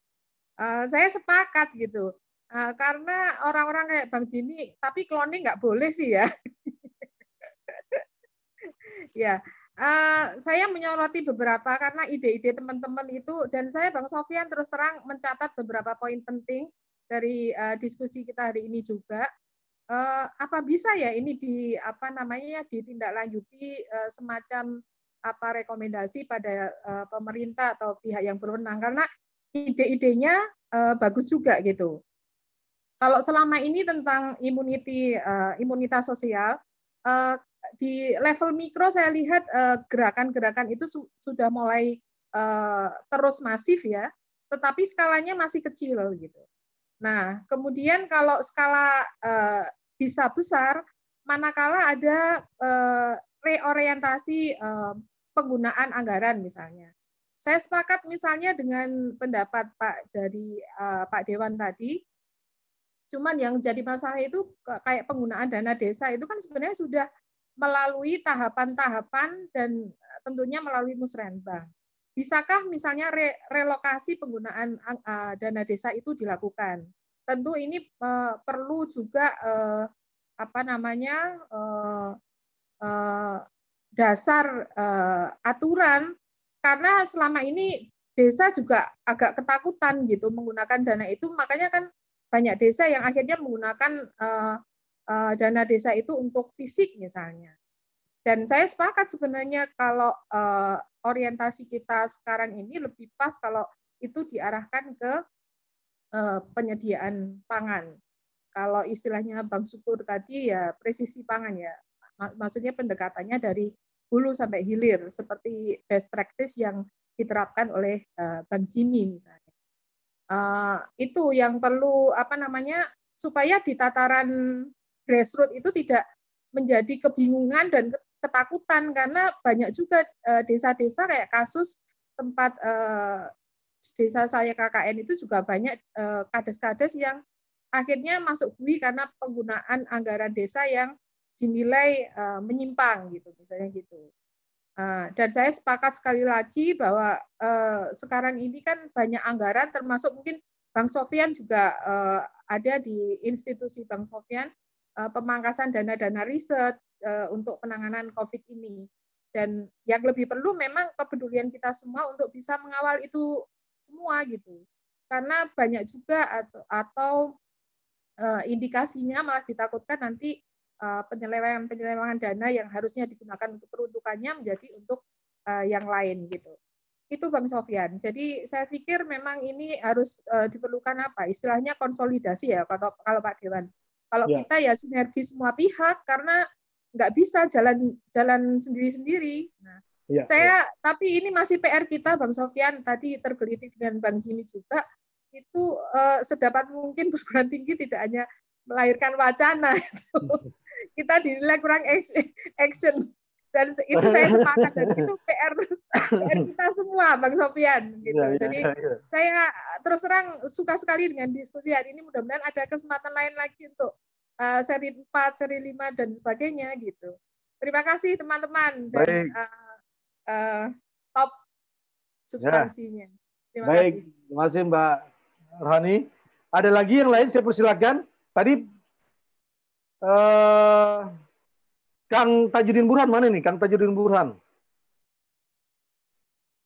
Saya sepakat gitu. Karena orang-orang kayak Bang Jimmy, tapi cloning nggak boleh sih ya. Ya, saya menyoroti beberapa karena ide-ide teman-teman itu, dan saya Bang Sofyan terus terang mencatat beberapa poin penting dari diskusi kita hari ini juga. Apa bisa ya ini ditindaklanjuti semacam rekomendasi pada pemerintah atau pihak yang berwenang, karena ide-idenya bagus juga gitu. Kalau selama ini tentang imunitas sosial, di level mikro saya lihat gerakan-gerakan itu sudah mulai terus masif ya, tetapi skalanya masih kecil gitu. Nah, kemudian kalau skala bisa besar, manakala ada reorientasi penggunaan anggaran misalnya. Saya sepakat misalnya dengan pendapat Pak Dewan tadi. Cuman yang jadi masalah itu kayak penggunaan dana desa itu kan sebenarnya sudah melalui tahapan-tahapan dan tentunya melalui musrenbang. Bisakah misalnya relokasi penggunaan dana desa itu dilakukan? Tentu ini perlu juga dasar aturan, karena selama ini desa juga agak ketakutan gitu menggunakan dana itu, makanya kan banyak desa yang akhirnya menggunakan dana desa itu untuk fisik misalnya. Dan saya sepakat sebenarnya kalau orientasi kita sekarang ini lebih pas kalau itu diarahkan ke penyediaan pangan. Kalau istilahnya Bang Syukur tadi ya presisi pangan ya. Maksudnya pendekatannya dari hulu sampai hilir seperti best practice yang diterapkan oleh Bang Jimmy misalnya. Itu yang perlu supaya di tataran grassroots itu tidak menjadi kebingungan dan ketakutan, karena banyak juga desa-desa kayak kasus tempat desa saya KKN itu juga banyak kades-kades yang akhirnya masuk bui karena penggunaan anggaran desa yang dinilai menyimpang gitu misalnya gitu. Dan saya sepakat sekali lagi bahwa sekarang ini kan banyak anggaran, termasuk mungkin Bang Sofyan juga ada di institusi Bang Sofyan, pemangkasan dana-dana riset untuk penanganan COVID ini. Dan yang lebih perlu memang kepedulian kita semua untuk bisa mengawal itu semua gitu. Karena banyak juga atau indikasinya malah ditakutkan nanti penyelewengan dana yang harusnya digunakan untuk peruntukannya menjadi untuk yang lain gitu. Itu Bang Sofyan. Jadi saya pikir memang ini harus diperlukan istilahnya konsolidasi ya kalau Pak Dewan. Kalau kita ya sinergi semua pihak, karena nggak bisa jalan sendiri-sendiri. Nah, tapi ini masih PR kita Bang Sofyan, tadi tergelitik dengan Bang Jimmy juga, itu sedapat mungkin perguruan tinggi tidak hanya melahirkan wacana itu. Kita dinilai kurang action, dan itu saya sepakat, dan itu PR kita semua Bang Sofyan gitu. Jadi saya terus terang suka sekali dengan diskusi hari ini, mudah-mudahan ada kesempatan lain lagi untuk seri 4, seri 5 dan sebagainya gitu. Terima kasih teman-teman dan top substansinya. Terima kasih. Terima kasih Mbak Rohani. Ada lagi yang lain, saya persilakan. Tadi Kang Tajudin Burhan mana nih? Kang Tajudin Burhan.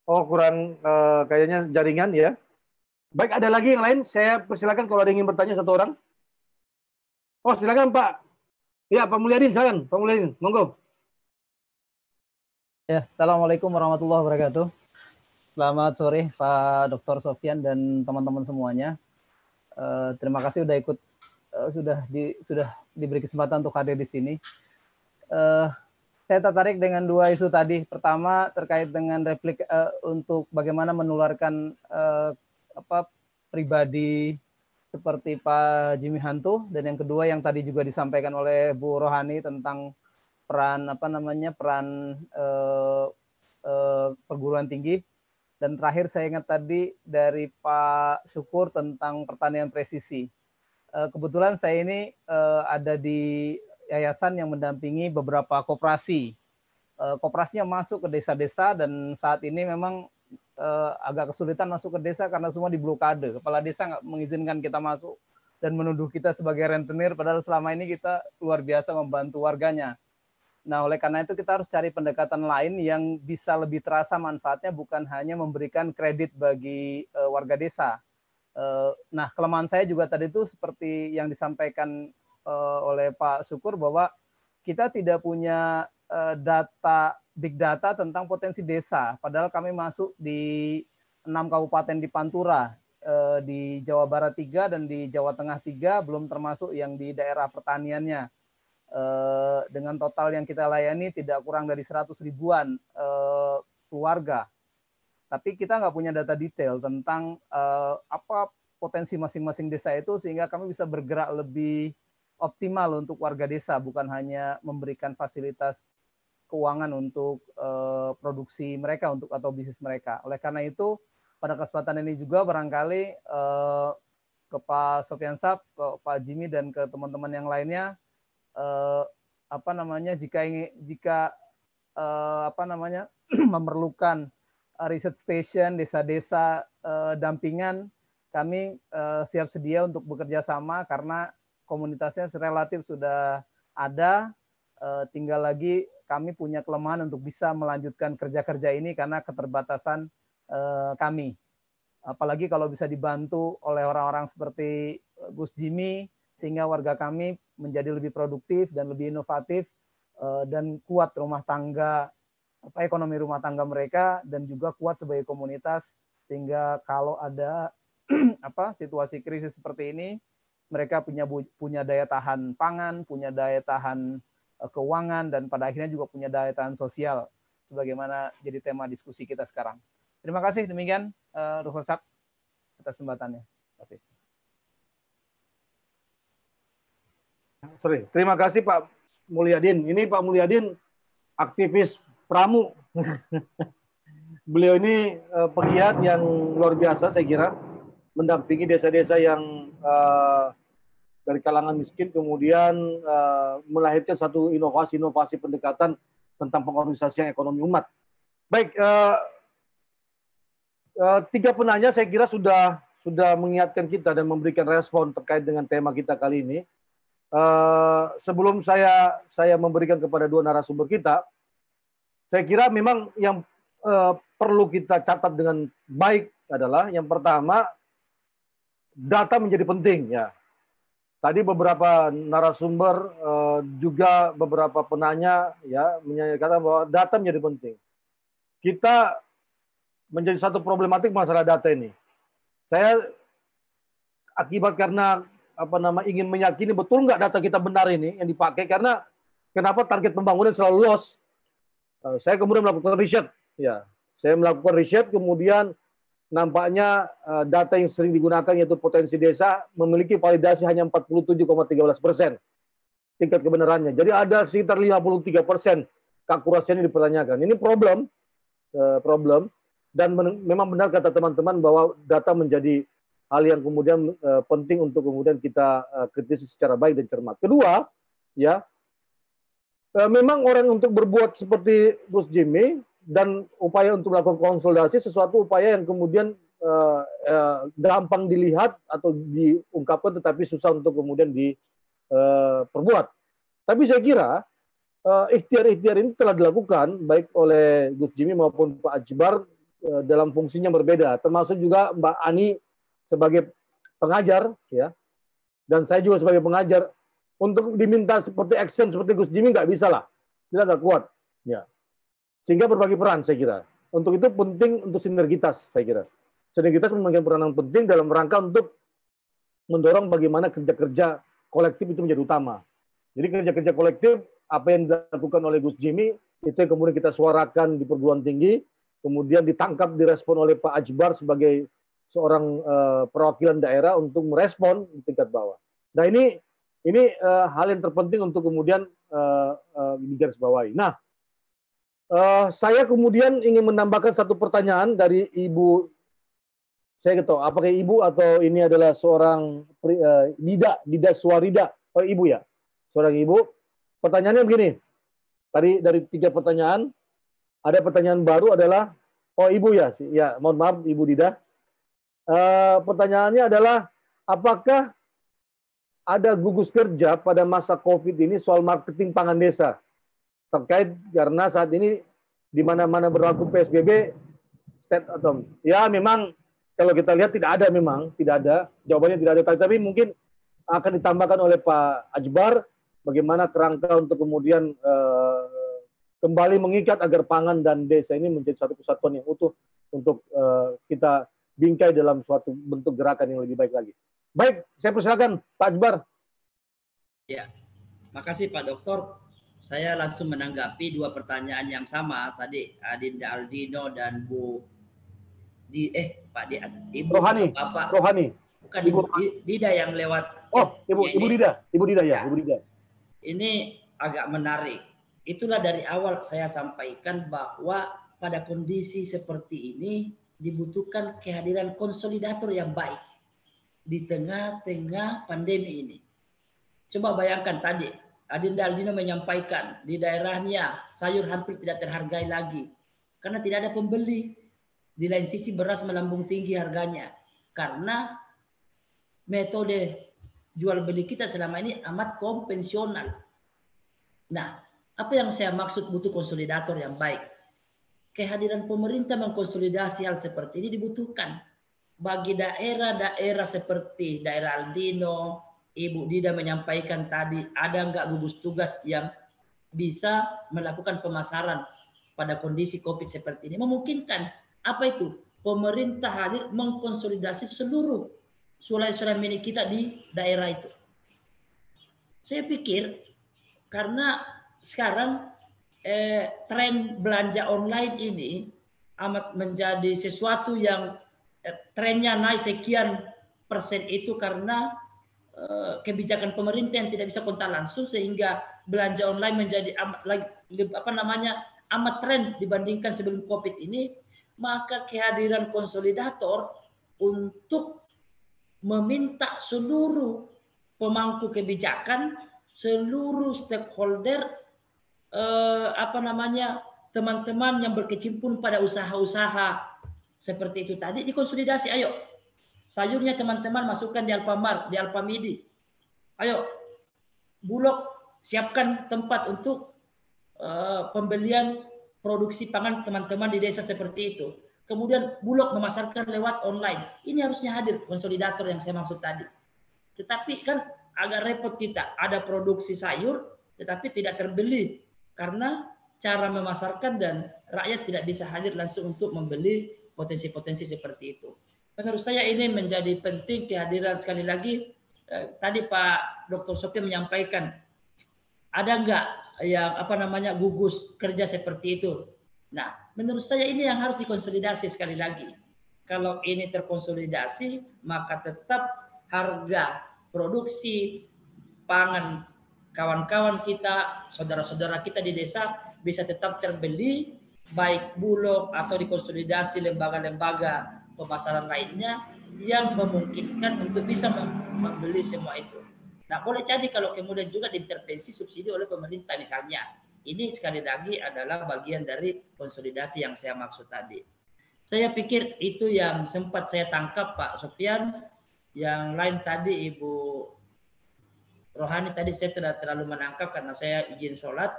Oh, kurang kayaknya jaringan ya. Baik, ada lagi yang lain? Saya persilakan kalau ada yang ingin bertanya satu orang. Oh, silakan Pak. Ya, Pak Mulyadin, silakan. Pak Mulyadin, monggo. Ya, Assalamualaikum warahmatullahi wabarakatuh. Selamat sore Pak Dr. Sofyan dan teman-teman semuanya. Terima kasih sudah ikut, sudah diberi kesempatan untuk hadir di sini. Saya tertarik dengan dua isu tadi. Pertama terkait dengan replik untuk bagaimana menularkan pribadi seperti Pak Jimmy Hantu, dan yang kedua yang tadi juga disampaikan oleh Bu Rohani tentang peran perguruan tinggi. Dan terakhir saya ingat tadi dari Pak Syukur tentang pertanian presisi. Kebetulan saya ini ada di yayasan yang mendampingi beberapa koperasi. Koperasinya masuk ke desa-desa dan saat ini memang agak kesulitan masuk ke desa karena semua di blokade. Kepala desa nggak mengizinkan kita masuk dan menuduh kita sebagai rentenir, padahal selama ini kita luar biasa membantu warganya. Nah, oleh karena itu kita harus cari pendekatan lain yang bisa lebih terasa manfaatnya, bukan hanya memberikan kredit bagi warga desa. Nah, kelemahan saya juga tadi itu seperti yang disampaikan oleh Pak Syukur, bahwa kita tidak punya big data tentang potensi desa. Padahal kami masuk di 6 kabupaten di Pantura, di Jawa Barat 3 dan di Jawa Tengah 3, belum termasuk yang di daerah pertaniannya. Dengan total yang kita layani tidak kurang dari 100 ribuan keluarga. Tapi kita nggak punya data detail tentang apa potensi masing-masing desa itu, sehingga kami bisa bergerak lebih optimal untuk warga desa, bukan hanya memberikan fasilitas keuangan untuk produksi mereka atau bisnis mereka. Oleh karena itu, pada kesempatan ini juga barangkali ke Pak Sofyan Sap, ke Pak Jimmy dan ke teman-teman yang lainnya, jika memerlukan riset station desa-desa dampingan, kami siap sedia untuk bekerja sama karena komunitasnya relatif sudah ada. Tinggal lagi kami punya kelemahan untuk bisa melanjutkan kerja-kerja ini karena keterbatasan kami. Apalagi kalau bisa dibantu oleh orang-orang seperti Gus Jimmy, sehingga warga kami menjadi lebih produktif dan lebih inovatif dan kuat ekonomi rumah tangga mereka, dan juga kuat sebagai komunitas, sehingga kalau ada situasi krisis seperti ini, mereka punya daya tahan pangan, punya daya tahan keuangan, dan pada akhirnya juga punya daya tahan sosial, sebagaimana jadi tema diskusi kita sekarang. Terima kasih, demikian Dr. Sap atas kesempatannya. Sorry, terima kasih Pak Mulyadin. Ini Pak Mulyadin aktivis pramu. Beliau ini pegiat yang luar biasa, saya kira, mendampingi desa-desa yang dari kalangan miskin, kemudian melahirkan satu inovasi-inovasi pendekatan tentang pengorganisasian ekonomi umat. Baik, 3 penanya saya kira sudah mengingatkan kita dan memberikan respon terkait dengan tema kita kali ini. Sebelum saya memberikan kepada 2 narasumber kita, saya kira memang yang perlu kita catat dengan baik adalah yang pertama, data menjadi penting ya. Tadi beberapa narasumber juga beberapa penanya ya menyatakan bahwa data menjadi penting. Kita menjadi satu problematik masalah data ini. Saya akibat karena ingin meyakini betul nggak data kita benar ini yang dipakai, karena kenapa target pembangunan selalu loss. Saya kemudian melakukan riset, ya. Saya melakukan riset, kemudian nampaknya data yang sering digunakan yaitu potensi desa memiliki validasi hanya 47,13% tingkat kebenarannya. Jadi ada sekitar 53% keakurasiannya dipertanyakan. Ini problem, dan memang benar kata teman-teman bahwa data menjadi hal yang kemudian penting untuk kemudian kita kritisi secara baik dan cermat. Kedua, ya, memang orang untuk berbuat seperti Gus Jimmy dan upaya untuk melakukan konsolidasi sesuatu upaya yang kemudian gampang dilihat atau diungkapkan, tetapi susah untuk kemudian diperbuat. Tapi saya kira ikhtiar-ikhtiar ini telah dilakukan baik oleh Gus Jimmy maupun Pak Akbar dalam fungsinya berbeda, termasuk juga Mbak Ani sebagai pengajar, ya, dan saya juga sebagai pengajar. Untuk diminta seperti action seperti Gus Jimmy nggak bisa lah, kita nggak kuat, ya. Sehingga berbagi peran, saya kira. untuk itu penting untuk sinergitas, saya kira. Sinergitas memainkan peranan penting dalam rangka untuk mendorong bagaimana kerja-kerja kolektif itu menjadi utama. Jadi kerja-kerja kolektif, apa yang dilakukan oleh Gus Jimmy, itu yang kemudian kita suarakan di perguruan tinggi, kemudian ditangkap, direspon oleh Pak Ajbar sebagai seorang perwakilan daerah untuk merespon di tingkat bawah. Nah ini hal yang terpenting untuk kemudian digarisbawahi. Nah, saya kemudian ingin menambahkan satu pertanyaan dari Ibu. Saya nggak tahu apakah Ibu atau ini adalah seorang Dida Suwarida. Oh, Ibu ya, seorang Ibu. Pertanyaannya begini. Tadi dari 3 pertanyaan, ada pertanyaan baru adalah, oh Ibu ya, ya mohon maaf Ibu Dida. Pertanyaannya adalah, apakah ada gugus kerja pada masa COVID ini soal marketing pangan desa? Terkait karena saat ini di mana-mana berlaku PSBB, ya memang kalau kita lihat tidak ada, memang tidak ada, jawabannya tidak ada, tapi mungkin akan ditambahkan oleh Pak Ajbar bagaimana kerangka untuk kemudian kembali mengikat agar pangan dan desa ini menjadi satu kesatuan yang utuh untuk kita bingkai dalam suatu bentuk gerakan yang lebih baik lagi. Baik, saya persilakan Pak Ajbar. Ya, makasih Pak Doktor. Saya langsung menanggapi 2 pertanyaan yang sama tadi, Adinda Aldino dan Ibu Rohani. Bapak Rohani. Bukan Ibu Dida yang lewat. Oh, Ibu Dida ya, Ibu Dida. Ini agak menarik. Itulah dari awal saya sampaikan bahwa pada kondisi seperti ini dibutuhkan kehadiran konsolidator yang baik di tengah-tengah pandemi ini. Coba bayangkan tadi, Adinda Aldino menyampaikan di daerahnya sayur hampir tidak terhargai lagi karena tidak ada pembeli. Di lain sisi beras melambung tinggi harganya karena metode jual beli kita selama ini amat konvensional. Nah, apa yang saya maksud butuh konsolidator yang baik? Kehadiran pemerintah mengkonsolidasi hal seperti ini dibutuhkan bagi daerah-daerah seperti daerah Aldino. Ibu Dida menyampaikan tadi, ada nggak gugus tugas yang bisa melakukan pemasaran pada kondisi COVID seperti ini? Memungkinkan. Apa itu? Pemerintah hadir mengkonsolidasi seluruh sulai-sulai milik kita di daerah itu. Saya pikir karena sekarang tren belanja online ini amat menjadi sesuatu yang trennya naik sekian persen itu karena kebijakan pemerintah yang tidak bisa kontak langsung sehingga belanja online menjadi amat tren dibandingkan sebelum COVID ini. Maka kehadiran konsolidator untuk meminta seluruh pemangku kebijakan, seluruh stakeholder, teman-teman yang berkecimpung pada usaha-usaha seperti itu tadi dikonsolidasi. Ayo, sayurnya teman-teman masukkan di Alfamart, di Alfamidi. Ayo, Bulog siapkan tempat untuk pembelian produksi pangan teman-teman di desa seperti itu. Kemudian Bulog memasarkan lewat online. Ini harusnya hadir konsolidator yang saya maksud tadi. Tetapi kan agak repot kita. Ada produksi sayur tetapi tidak terbeli karena cara memasarkan dan rakyat tidak bisa hadir langsung untuk membeli potensi-potensi seperti itu. Menurut saya ini menjadi penting kehadiran sekali lagi. Tadi Pak Dr. Sophia menyampaikan ada enggak yang gugus kerja seperti itu. Nah, menurut saya ini yang harus dikonsolidasi sekali lagi. Kalau ini terkonsolidasi, maka tetap harga produksi pangan kawan-kawan kita, saudara-saudara kita di desa bisa tetap terbeli, baik Bulog atau dikonsolidasi lembaga-lembaga pemasaran lainnya yang memungkinkan untuk bisa membeli semua itu. Nah, boleh jadi kalau kemudian juga diintervensi subsidi oleh pemerintah misalnya. Ini sekali lagi adalah bagian dari konsolidasi yang saya maksud tadi. Saya pikir itu yang sempat saya tangkap Pak Sofian. Yang lain tadi Ibu Rohani tadi saya tidak terlalu menangkap karena saya izin sholat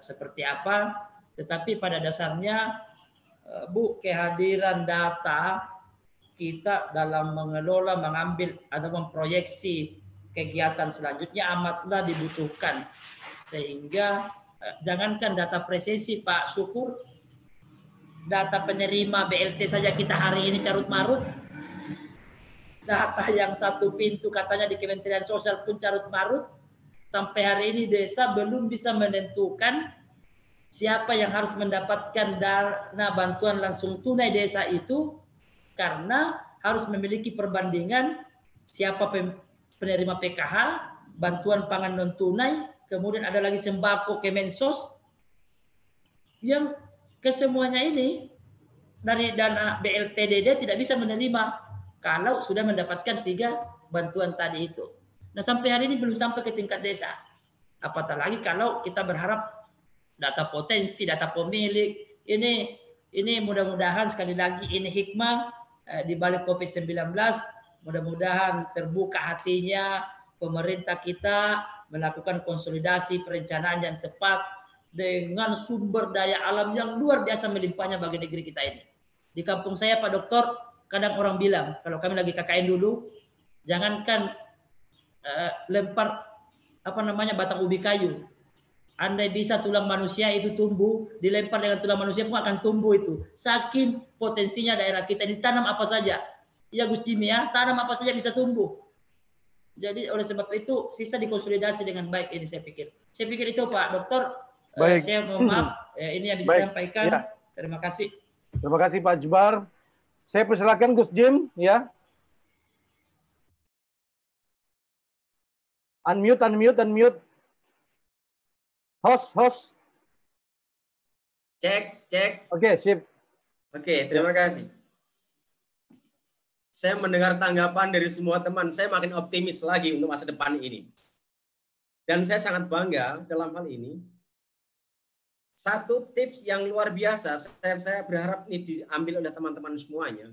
seperti apa. Tetapi pada dasarnya Bu, kehadiran data kita dalam mengelola, mengambil atau memproyeksi kegiatan selanjutnya amatlah dibutuhkan. Sehingga jangankan data presisi Pak Syukur, data penerima BLT saja kita hari ini carut-marut. Data yang satu pintu katanya di Kementerian Sosial pun carut-marut. Sampai hari ini desa belum bisa menentukan siapa yang harus mendapatkan dana bantuan langsung tunai desa itu, karena harus memiliki perbandingan siapa penerima PKH, bantuan pangan non tunai, kemudian ada lagi sembako Kemensos, yang kesemuanya ini dari dana BLTDD tidak bisa menerima kalau sudah mendapatkan 3 bantuan tadi itu. Nah, sampai hari ini belum sampai ke tingkat desa. Apatah lagi kalau kita berharap data potensi, data pemilik, ini mudah-mudahan sekali lagi ini hikmah di balik COVID-19, mudah-mudahan terbuka hatinya pemerintah kita melakukan konsolidasi perencanaan yang tepat dengan sumber daya alam yang luar biasa melimpahnya bagi negeri kita ini. Di kampung saya, Pak Dokter, kadang orang bilang, kalau kami lagi KKN dulu, jangankan lempar batang ubi kayu. Andai bisa tulang manusia itu tumbuh, dilempar dengan tulang manusia pun akan tumbuh itu. Saking potensinya daerah kita ini, tanam apa saja. Ya Gus Jimmy ya, tanam apa saja bisa tumbuh. Jadi oleh sebab itu sisa dikonsolidasi dengan baik ini saya pikir. Saya pikir itu Pak Dokter. Saya mohon maaf, ini yang bisa saya sampaikan. Ya. Terima kasih. Terima kasih Pak Jbar. Saya persilakan Gus Jim ya. Unmute. Host. Cek. Oke, sip. Oke, terima kasih. Saya mendengar tanggapan dari semua teman, saya makin optimis lagi untuk masa depan ini. Dan saya sangat bangga dalam hal ini. Satu tips yang luar biasa, saya berharap ini diambil oleh teman-teman semuanya.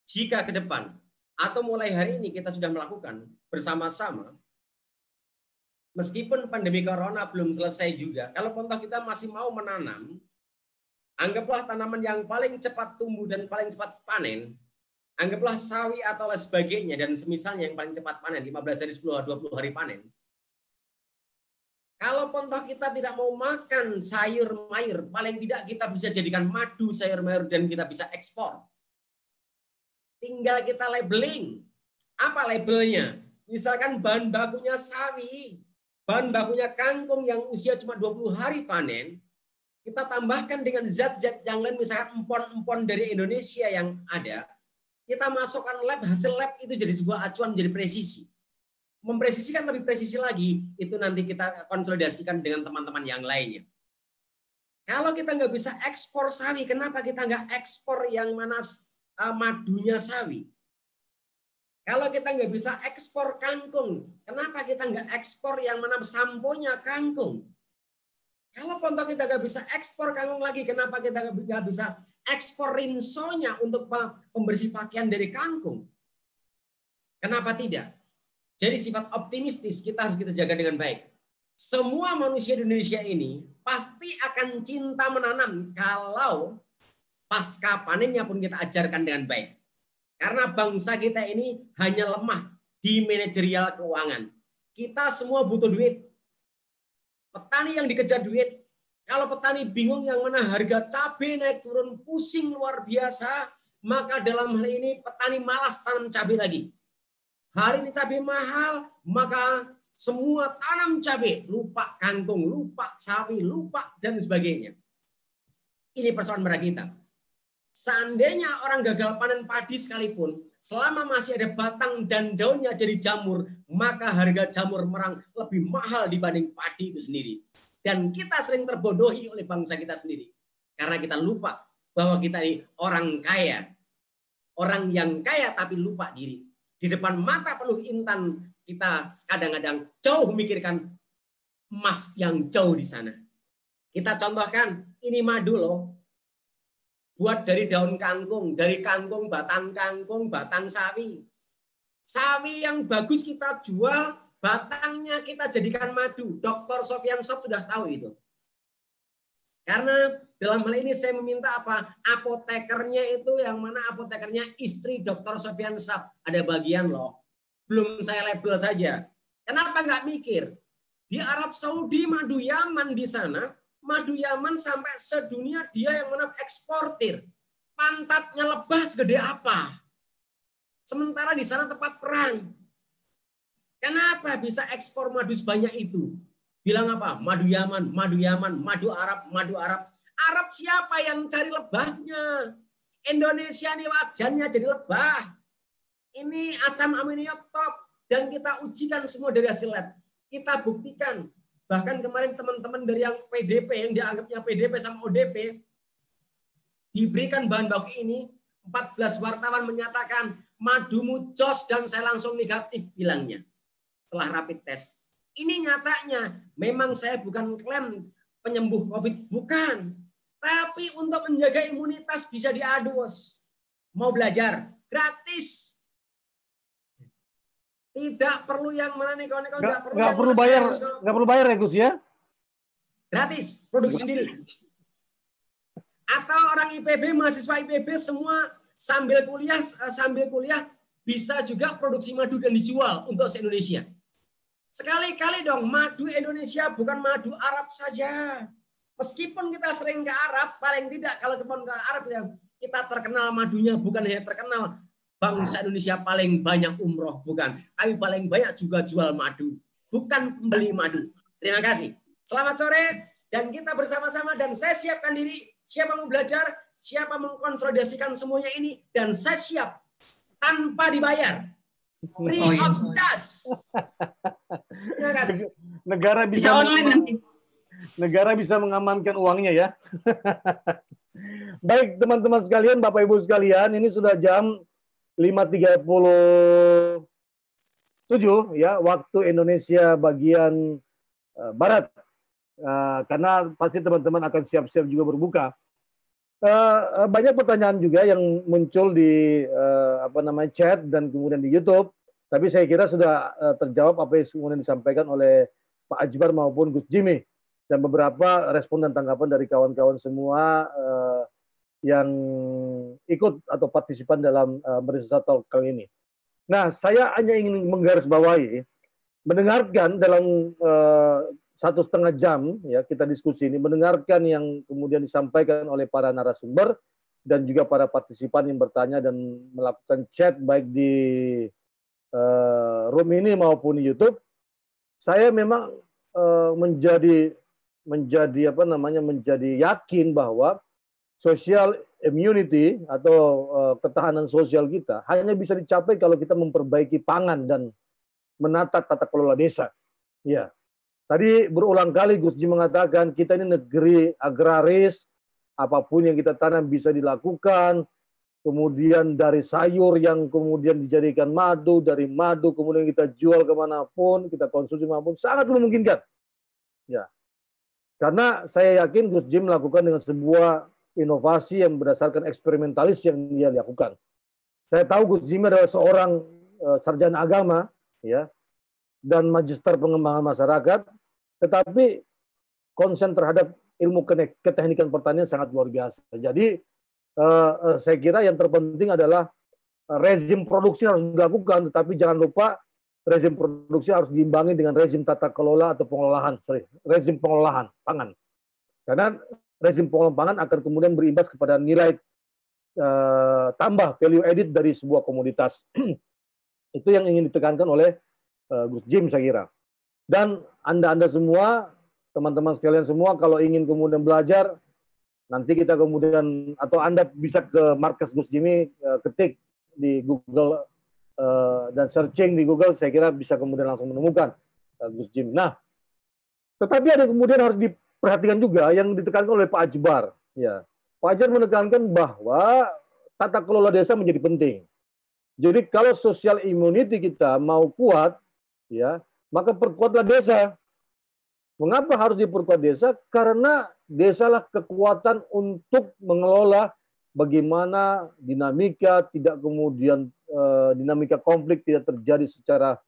Jika ke depan, atau mulai hari ini kita sudah melakukan bersama-sama, meskipun pandemi corona belum selesai juga, kalau contoh kita masih mau menanam, anggaplah tanaman yang paling cepat tumbuh dan paling cepat panen, anggaplah sawi atau lain sebagainya, dan semisalnya yang paling cepat panen, 15 hari, 10-20 hari panen. Kalau contoh kita tidak mau makan sayur mayur, paling tidak kita bisa jadikan madu sayur mayur dan kita bisa ekspor. Tinggal kita labeling. Apa labelnya? Misalkan bahan bakunya sawi, bahan bakunya kangkung yang usia cuma 20 hari panen, kita tambahkan dengan zat-zat yang lain, misalkan empon-empon dari Indonesia yang ada, kita masukkan lab, hasil lab itu jadi sebuah acuan, menjadi presisi. Mempresisikan lebih presisi lagi, itu nanti kita konsolidasikan dengan teman-teman yang lainnya. Kalau kita nggak bisa ekspor sawi, kenapa kita nggak ekspor yang mana madunya sawi? Kalau kita nggak bisa ekspor kangkung, kenapa kita nggak ekspor yang mana samponya kangkung? Kalau contoh kita nggak bisa ekspor kangkung lagi, kenapa kita nggak bisa ekspor rinsonya untuk pembersih pakaian dari kangkung? Kenapa tidak? Jadi sifat optimistis kita harus kita jaga dengan baik. Semua manusia di Indonesia ini pasti akan cinta menanam kalau pasca panennya pun kita ajarkan dengan baik. Karena bangsa kita ini hanya lemah di manajerial keuangan. Kita semua butuh duit. Petani yang dikejar duit. Kalau petani bingung yang mana harga cabai naik turun pusing luar biasa, maka dalam hal ini petani malas tanam cabai lagi. Hari ini cabai mahal, maka semua tanam cabai, lupa kangkung, lupa sawi, lupa dan sebagainya. Ini persoalan berat kita. Seandainya orang gagal panen padi sekalipun, selama masih ada batang dan daunnya jadi jamur, maka harga jamur merang lebih mahal dibanding padi itu sendiri. Dan kita sering terbodohi oleh bangsa kita sendiri. Karena kita lupa bahwa kita ini orang kaya. Orang yang kaya tapi lupa diri. Di depan mata penuh intan, kita kadang-kadang jauh memikirkan emas yang jauh di sana. Kita contohkan, ini madu loh. Buat dari daun kangkung, dari kangkung, batang sawi. Sawi yang bagus kita jual, batangnya kita jadikan madu. Dr. Sofyan Shop sudah tahu itu. Karena dalam hal ini saya meminta apa? Apotekernya itu yang mana apotekernya istri Dr. Sofyan Shop. Ada bagian loh. Belum saya label saja. Kenapa nggak mikir? Di Arab Saudi, madu Yaman di sana, Madu Yaman sampai sedunia dia yang mana eksportir. Pantatnya lebah segede apa? Sementara di sana tempat perang. Kenapa bisa ekspor madu sebanyak itu? Bilang apa? Madu Yaman, madu Yaman, madu Arab, madu Arab. Arab siapa yang cari lebahnya? Indonesia nih wajannya jadi lebah. Ini asam amonium top. Dan kita ujikan semua dari hasil lab. Kita buktikan. Bahkan kemarin teman-teman dari yang PDP, yang dianggapnya PDP sama ODP, diberikan bahan baku ini, 14 wartawan menyatakan, madumu jos, dan saya langsung negatif bilangnya. Setelah rapid test. Ini nyatanya, memang saya bukan klaim penyembuh COVID, bukan. Tapi untuk menjaga imunitas bisa diadu, bos. Mau belajar, gratis. Tidak perlu yang mana nih, nggak perlu bayar, nggak perlu bayar ya Gus ya? Gratis, produksi sendiri. Atau orang IPB, mahasiswa IPB semua sambil kuliah bisa juga produksi madu dan dijual untuk se-Indonesia. Sekali-kali dong, madu Indonesia bukan madu Arab saja. Meskipun kita sering ke Arab, paling tidak kalau teman ke Arab ya kita terkenal madunya, bukan hanya terkenal bangsa Indonesia paling banyak umroh, bukan. Tapi paling banyak juga jual madu, bukan pembeli madu. Terima kasih. Selamat sore, dan kita bersama-sama, dan saya siapkan diri, siapa mau belajar, siapa mengkonsolidasikan semuanya ini, dan saya siap tanpa dibayar. Free of charge. Terima kasih. Negara bisa mengamankan uangnya ya. Baik teman-teman sekalian, Bapak Ibu sekalian, ini sudah jam 5.37 ya, waktu Indonesia bagian barat. Karena pasti teman-teman akan siap-siap juga berbuka. Banyak pertanyaan juga yang muncul di chat dan kemudian di YouTube. Tapi saya kira sudah terjawab apa yang kemudian disampaikan oleh Pak Ajbar maupun Gus Jimmy, dan beberapa respon dan tanggapan dari kawan-kawan semua yang ikut atau partisipan dalam Berdiskusi Talk kali ini. Nah, saya hanya ingin menggarisbawahi, mendengarkan dalam 1,5 jam ya kita diskusi ini, mendengarkan yang kemudian disampaikan oleh para narasumber dan juga para partisipan yang bertanya dan melakukan chat baik di room ini maupun di YouTube. Saya memang menjadi yakin bahwa social immunity atau ketahanan sosial kita hanya bisa dicapai kalau kita memperbaiki pangan dan menata tata kelola desa. Ya. Tadi berulang kali Gus Jim mengatakan kita ini negeri agraris, apapun yang kita tanam bisa dilakukan. Kemudian dari sayur yang kemudian dijadikan madu, dari madu kemudian kita jual kemanapun, kita konsumsi kemanapun, sangat memungkinkan. Ya. Karena saya yakin Gus Jim melakukan dengan sebuah inovasi yang berdasarkan eksperimentalis yang dia lakukan. Saya tahu Gus Jim adalah seorang sarjana agama, ya, dan magister pengembangan masyarakat, tetapi konsen terhadap ilmu keteknikan pertanian sangat luar biasa. Jadi saya kira yang terpenting adalah rezim produksi harus dilakukan, tetapi jangan lupa rezim produksi harus diimbangi dengan rezim tata kelola atau rezim pengolahan pangan. Karena rezim pengolahan pangan akan kemudian berimbas kepada nilai tambah value added dari sebuah komoditas. Itu yang ingin ditekankan oleh Gus Jim saya kira. Dan Anda semua, teman-teman sekalian semua, kalau ingin kemudian belajar, nanti kita kemudian, atau Anda bisa ke markas Gus Jimmy, ketik di Google dan searching di Google, saya kira bisa kemudian langsung menemukan Gus Jim. Nah, tetapi ada kemudian harus diperhatikan juga yang ditekankan oleh Pak Ajbar. Ya, Pak Ajbar menekankan bahwa tata kelola desa menjadi penting. Jadi kalau social immunity kita mau kuat, ya, maka perkuatlah desa. Mengapa harus diperkuat desa? Karena desalah kekuatan untuk mengelola bagaimana dinamika tidak kemudian dinamika konflik tidak terjadi secara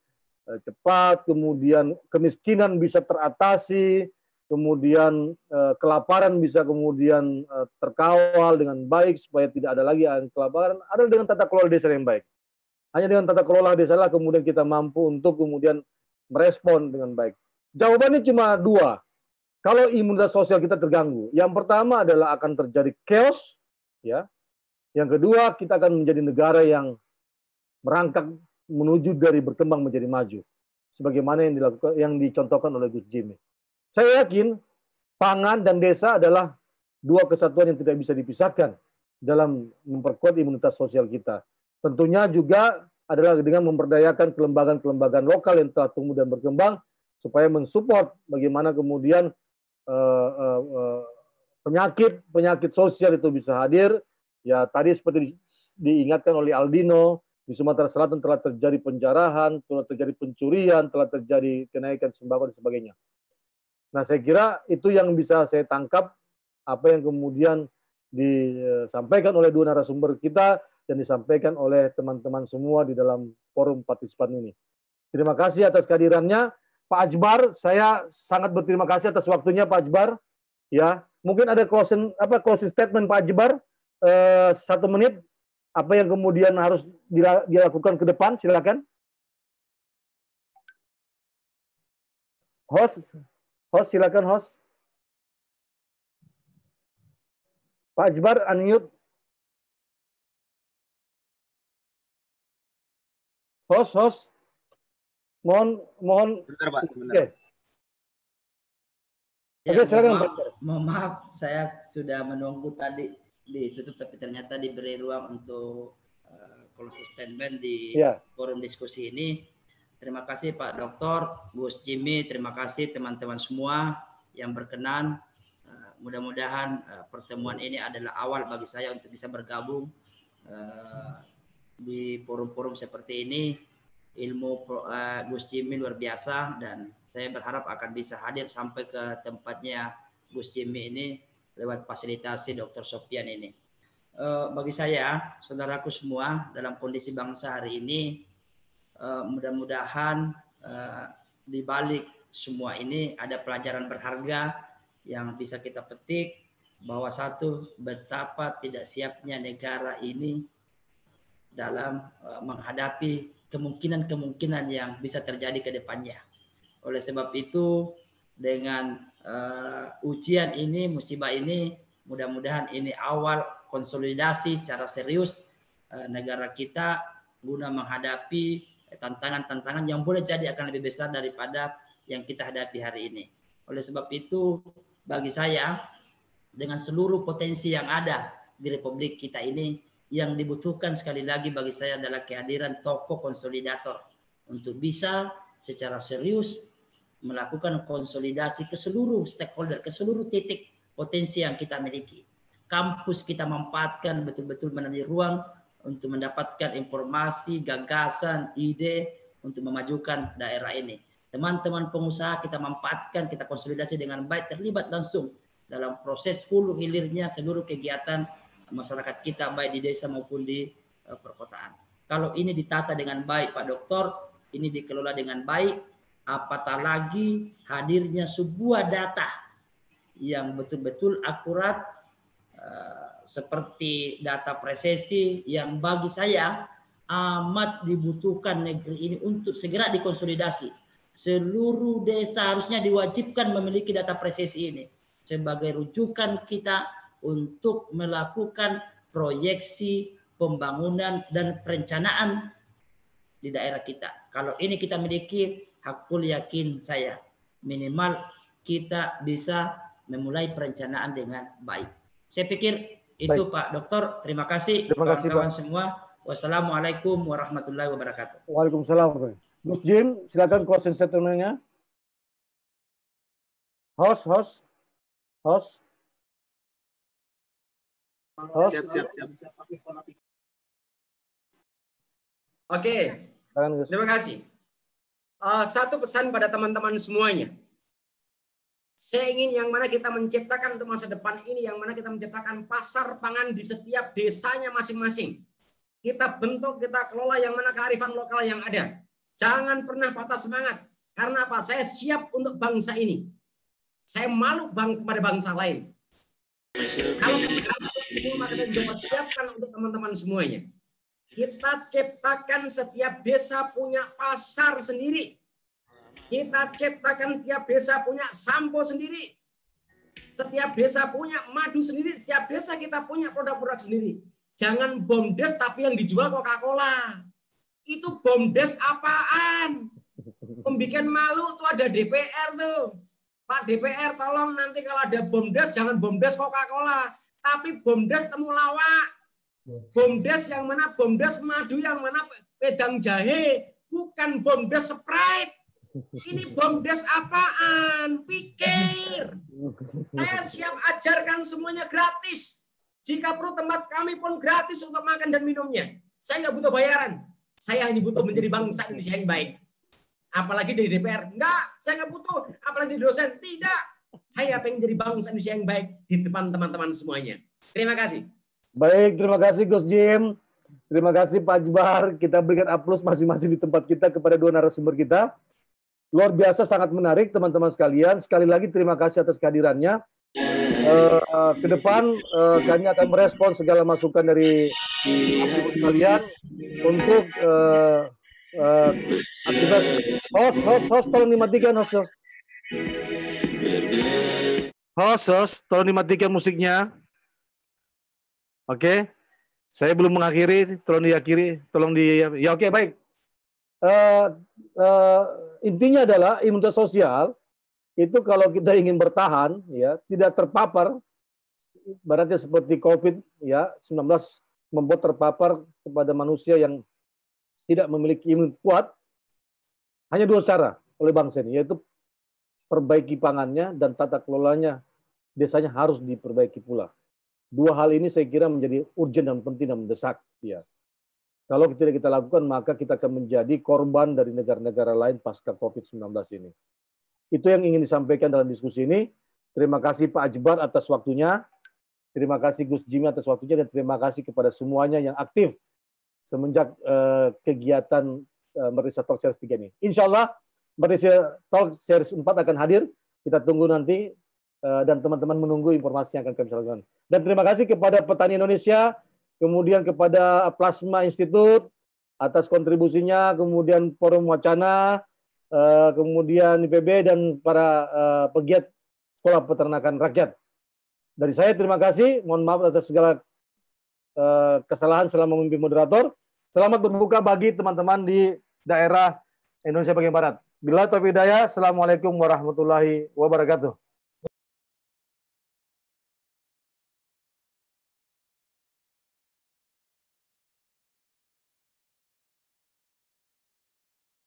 cepat, kemudian kemiskinan bisa teratasi, kemudian kelaparan bisa kemudian terkawal dengan baik supaya tidak ada lagi kelaparan, adalah dengan tata kelola desa yang baik. Hanya dengan tata kelola desa lah kemudian kita mampu untuk kemudian merespon dengan baik. Jawabannya cuma dua. kalau imunitas sosial kita terganggu, yang pertama adalah akan terjadi chaos, ya. Yang kedua, kita akan menjadi negara yang merangkak menuju dari berkembang menjadi maju, sebagaimana yang dilakukan, yang dicontohkan oleh Gus Jimmy. Saya yakin pangan dan desa adalah dua kesatuan yang tidak bisa dipisahkan dalam memperkuat imunitas sosial kita. Tentunya juga adalah dengan memberdayakan kelembagaan-kelembagaan lokal yang telah tumbuh dan berkembang, supaya mensupport bagaimana kemudian penyakit sosial itu bisa hadir. Ya, tadi seperti diingatkan oleh Aldino, di Sumatera Selatan telah terjadi penjarahan, telah terjadi pencurian, telah terjadi kenaikan sembako dan sebagainya. Nah, saya kira itu yang bisa saya tangkap apa yang kemudian disampaikan oleh dua narasumber kita dan disampaikan oleh teman-teman semua di dalam forum partisipan ini. Terima kasih atas kehadirannya. Pak Ajbar, saya sangat berterima kasih atas waktunya Pak Ajbar. Ya, mungkin ada closing statement Pak Ajbar. 1 menit, apa yang kemudian harus dilakukan ke depan, silakan. Host silakan host. Pak Ajbar, unmute. Host. Mohon. Bentar, Pak, sebentar. Oke, silakan. Mohon maaf, saya sudah menunggu tadi ditutup, tapi ternyata diberi ruang untuk closing statement di forum diskusi ini. Terima kasih Pak Dr. Gus Jimmy, terima kasih teman-teman semua yang berkenan. Mudah-mudahan pertemuan ini adalah awal bagi saya untuk bisa bergabung di forum-forum seperti ini. Ilmu Gus Jimmy luar biasa dan saya berharap akan bisa hadir sampai ke tempatnya Gus Jimmy ini lewat fasilitasi Dr. Sofyan ini. Bagi saya, saudaraku semua, dalam kondisi bangsa hari ini, mudah-mudahan di balik semua ini ada pelajaran berharga yang bisa kita petik, bahwa satu, betapa tidak siapnya negara ini dalam menghadapi kemungkinan-kemungkinan yang bisa terjadi ke depannya. Oleh sebab itu, dengan ujian ini, musibah ini, mudah-mudahan ini awal konsolidasi secara serius negara kita guna menghadapi tantangan-tantangan yang boleh jadi akan lebih besar daripada yang kita hadapi hari ini. Oleh sebab itu, bagi saya, dengan seluruh potensi yang ada di Republik kita ini, yang dibutuhkan sekali lagi bagi saya adalah kehadiran tokoh konsolidator untuk bisa secara serius melakukan konsolidasi ke seluruh stakeholder, ke seluruh titik potensi yang kita miliki. Kampus kita manfaatkan betul-betul menjadi ruang untuk mendapatkan informasi, gagasan, ide untuk memajukan daerah ini. Teman-teman pengusaha kita manfaatkan, kita konsolidasi dengan baik, terlibat langsung dalam proses hulu hilirnya seluruh kegiatan masyarakat kita baik di desa maupun di perkotaan. Kalau ini ditata dengan baik Pak Dokter, ini dikelola dengan baik, apatah lagi hadirnya sebuah data yang betul-betul akurat seperti data presesi yang bagi saya amat dibutuhkan negeri ini untuk segera dikonsolidasi. Seluruh desa harusnya diwajibkan memiliki data presesi ini sebagai rujukan kita untuk melakukan proyeksi pembangunan dan perencanaan di daerah kita. Kalau ini kita miliki, hakul yakin saya minimal kita bisa memulai perencanaan dengan baik. Saya pikir itu baik. Pak Dokter. Terima kasih kawan-kawan semua. Wassalamualaikum warahmatullahi wabarakatuh. Waalaikumsalam. Gus Jim, silakan closing statement-nya. Host. Siap. Oke, terima kasih. Satu pesan pada teman-teman semuanya. Saya ingin yang mana kita menciptakan untuk masa depan ini, yang mana kita menciptakan pasar pangan di setiap desanya masing-masing. Kita bentuk, kita kelola yang mana kearifan lokal yang ada. Jangan pernah patah semangat. Karena apa? Saya siap untuk bangsa ini. Saya malu kepada bangsa lain. Kalau kita maka kita coba siapkan untuk teman-teman semuanya. Kita ciptakan setiap desa punya pasar sendiri. Kita ciptakan setiap desa punya sampo sendiri. Setiap desa punya madu sendiri, setiap desa kita punya produk-produk sendiri. Jangan BOMDes tapi yang dijual Coca-Cola. Itu BOMDes apaan? Pembikin malu tuh ada DPR tuh. Pak DPR tolong nanti kalau ada BOMDes jangan BOMDes Coca-Cola, tapi BOMDes temulawak. BOMDes yang mana? BOMDes madu yang mana? Wedang jahe, bukan BOMDes Sprite. Ini BOMDes apaan? Pikir. Saya siap ajarkan semuanya gratis. Jika perlu tempat kami pun gratis untuk makan dan minumnya. Saya nggak butuh bayaran. Saya hanya butuh menjadi bangsa Indonesia yang baik. Apalagi jadi DPR. Enggak, saya nggak butuh. Apalagi jadi dosen. Tidak. Saya pengen jadi bangsa Indonesia yang baik di depan teman-teman semuanya. Terima kasih. Baik, terima kasih Gus Jim. Terima kasih Pak Akbar. Kita berikan aplaus masing-masing di tempat kita kepada dua narasumber kita. Luar biasa, sangat menarik teman-teman sekalian. Sekali lagi terima kasih atas kehadirannya. Ke depan kami akan merespon segala masukan dari kalian untuk akibat host tolong dimatikan host tolong dimatikan musiknya. Oke, saya belum mengakhiri, tolong diakhiri, ya oke, baik. Intinya adalah imunitas sosial itu kalau kita ingin bertahan, ya, tidak terpapar, ibaratnya seperti COVID, ya, 19 membuat terpapar kepada manusia yang tidak memiliki imun kuat, hanya dua cara oleh bangsa ini, yaitu perbaiki pangannya dan tata kelolanya desanya harus diperbaiki pula. Dua hal ini saya kira menjadi urgent dan penting dan mendesak, ya. Kalau tidak kita lakukan, maka kita akan menjadi korban dari negara-negara lain pasca COVID-19 ini. Itu yang ingin disampaikan dalam diskusi ini. Terima kasih Pak Akbar atas waktunya. Terima kasih Gus Jimmy atas waktunya. Dan terima kasih kepada semuanya yang aktif semenjak kegiatan Merdeka Talk Series 3 ini. Insya Allah Merdeka Talk Series 4 akan hadir. Kita tunggu nanti dan teman-teman menunggu informasi yang akan kami sampaikan. Dan terima kasih kepada Petani Indonesia, kemudian kepada Plasma Institute atas kontribusinya, kemudian Forum Wacana, kemudian IPB dan para pegiat Sekolah Peternakan Rakyat. Dari saya terima kasih, mohon maaf atas segala kesalahan selama memimpin moderator. Selamat berbuka bagi teman-teman di daerah Indonesia bagian Barat. Bila taufiq hidayah, Assalamualaikum warahmatullahi wabarakatuh.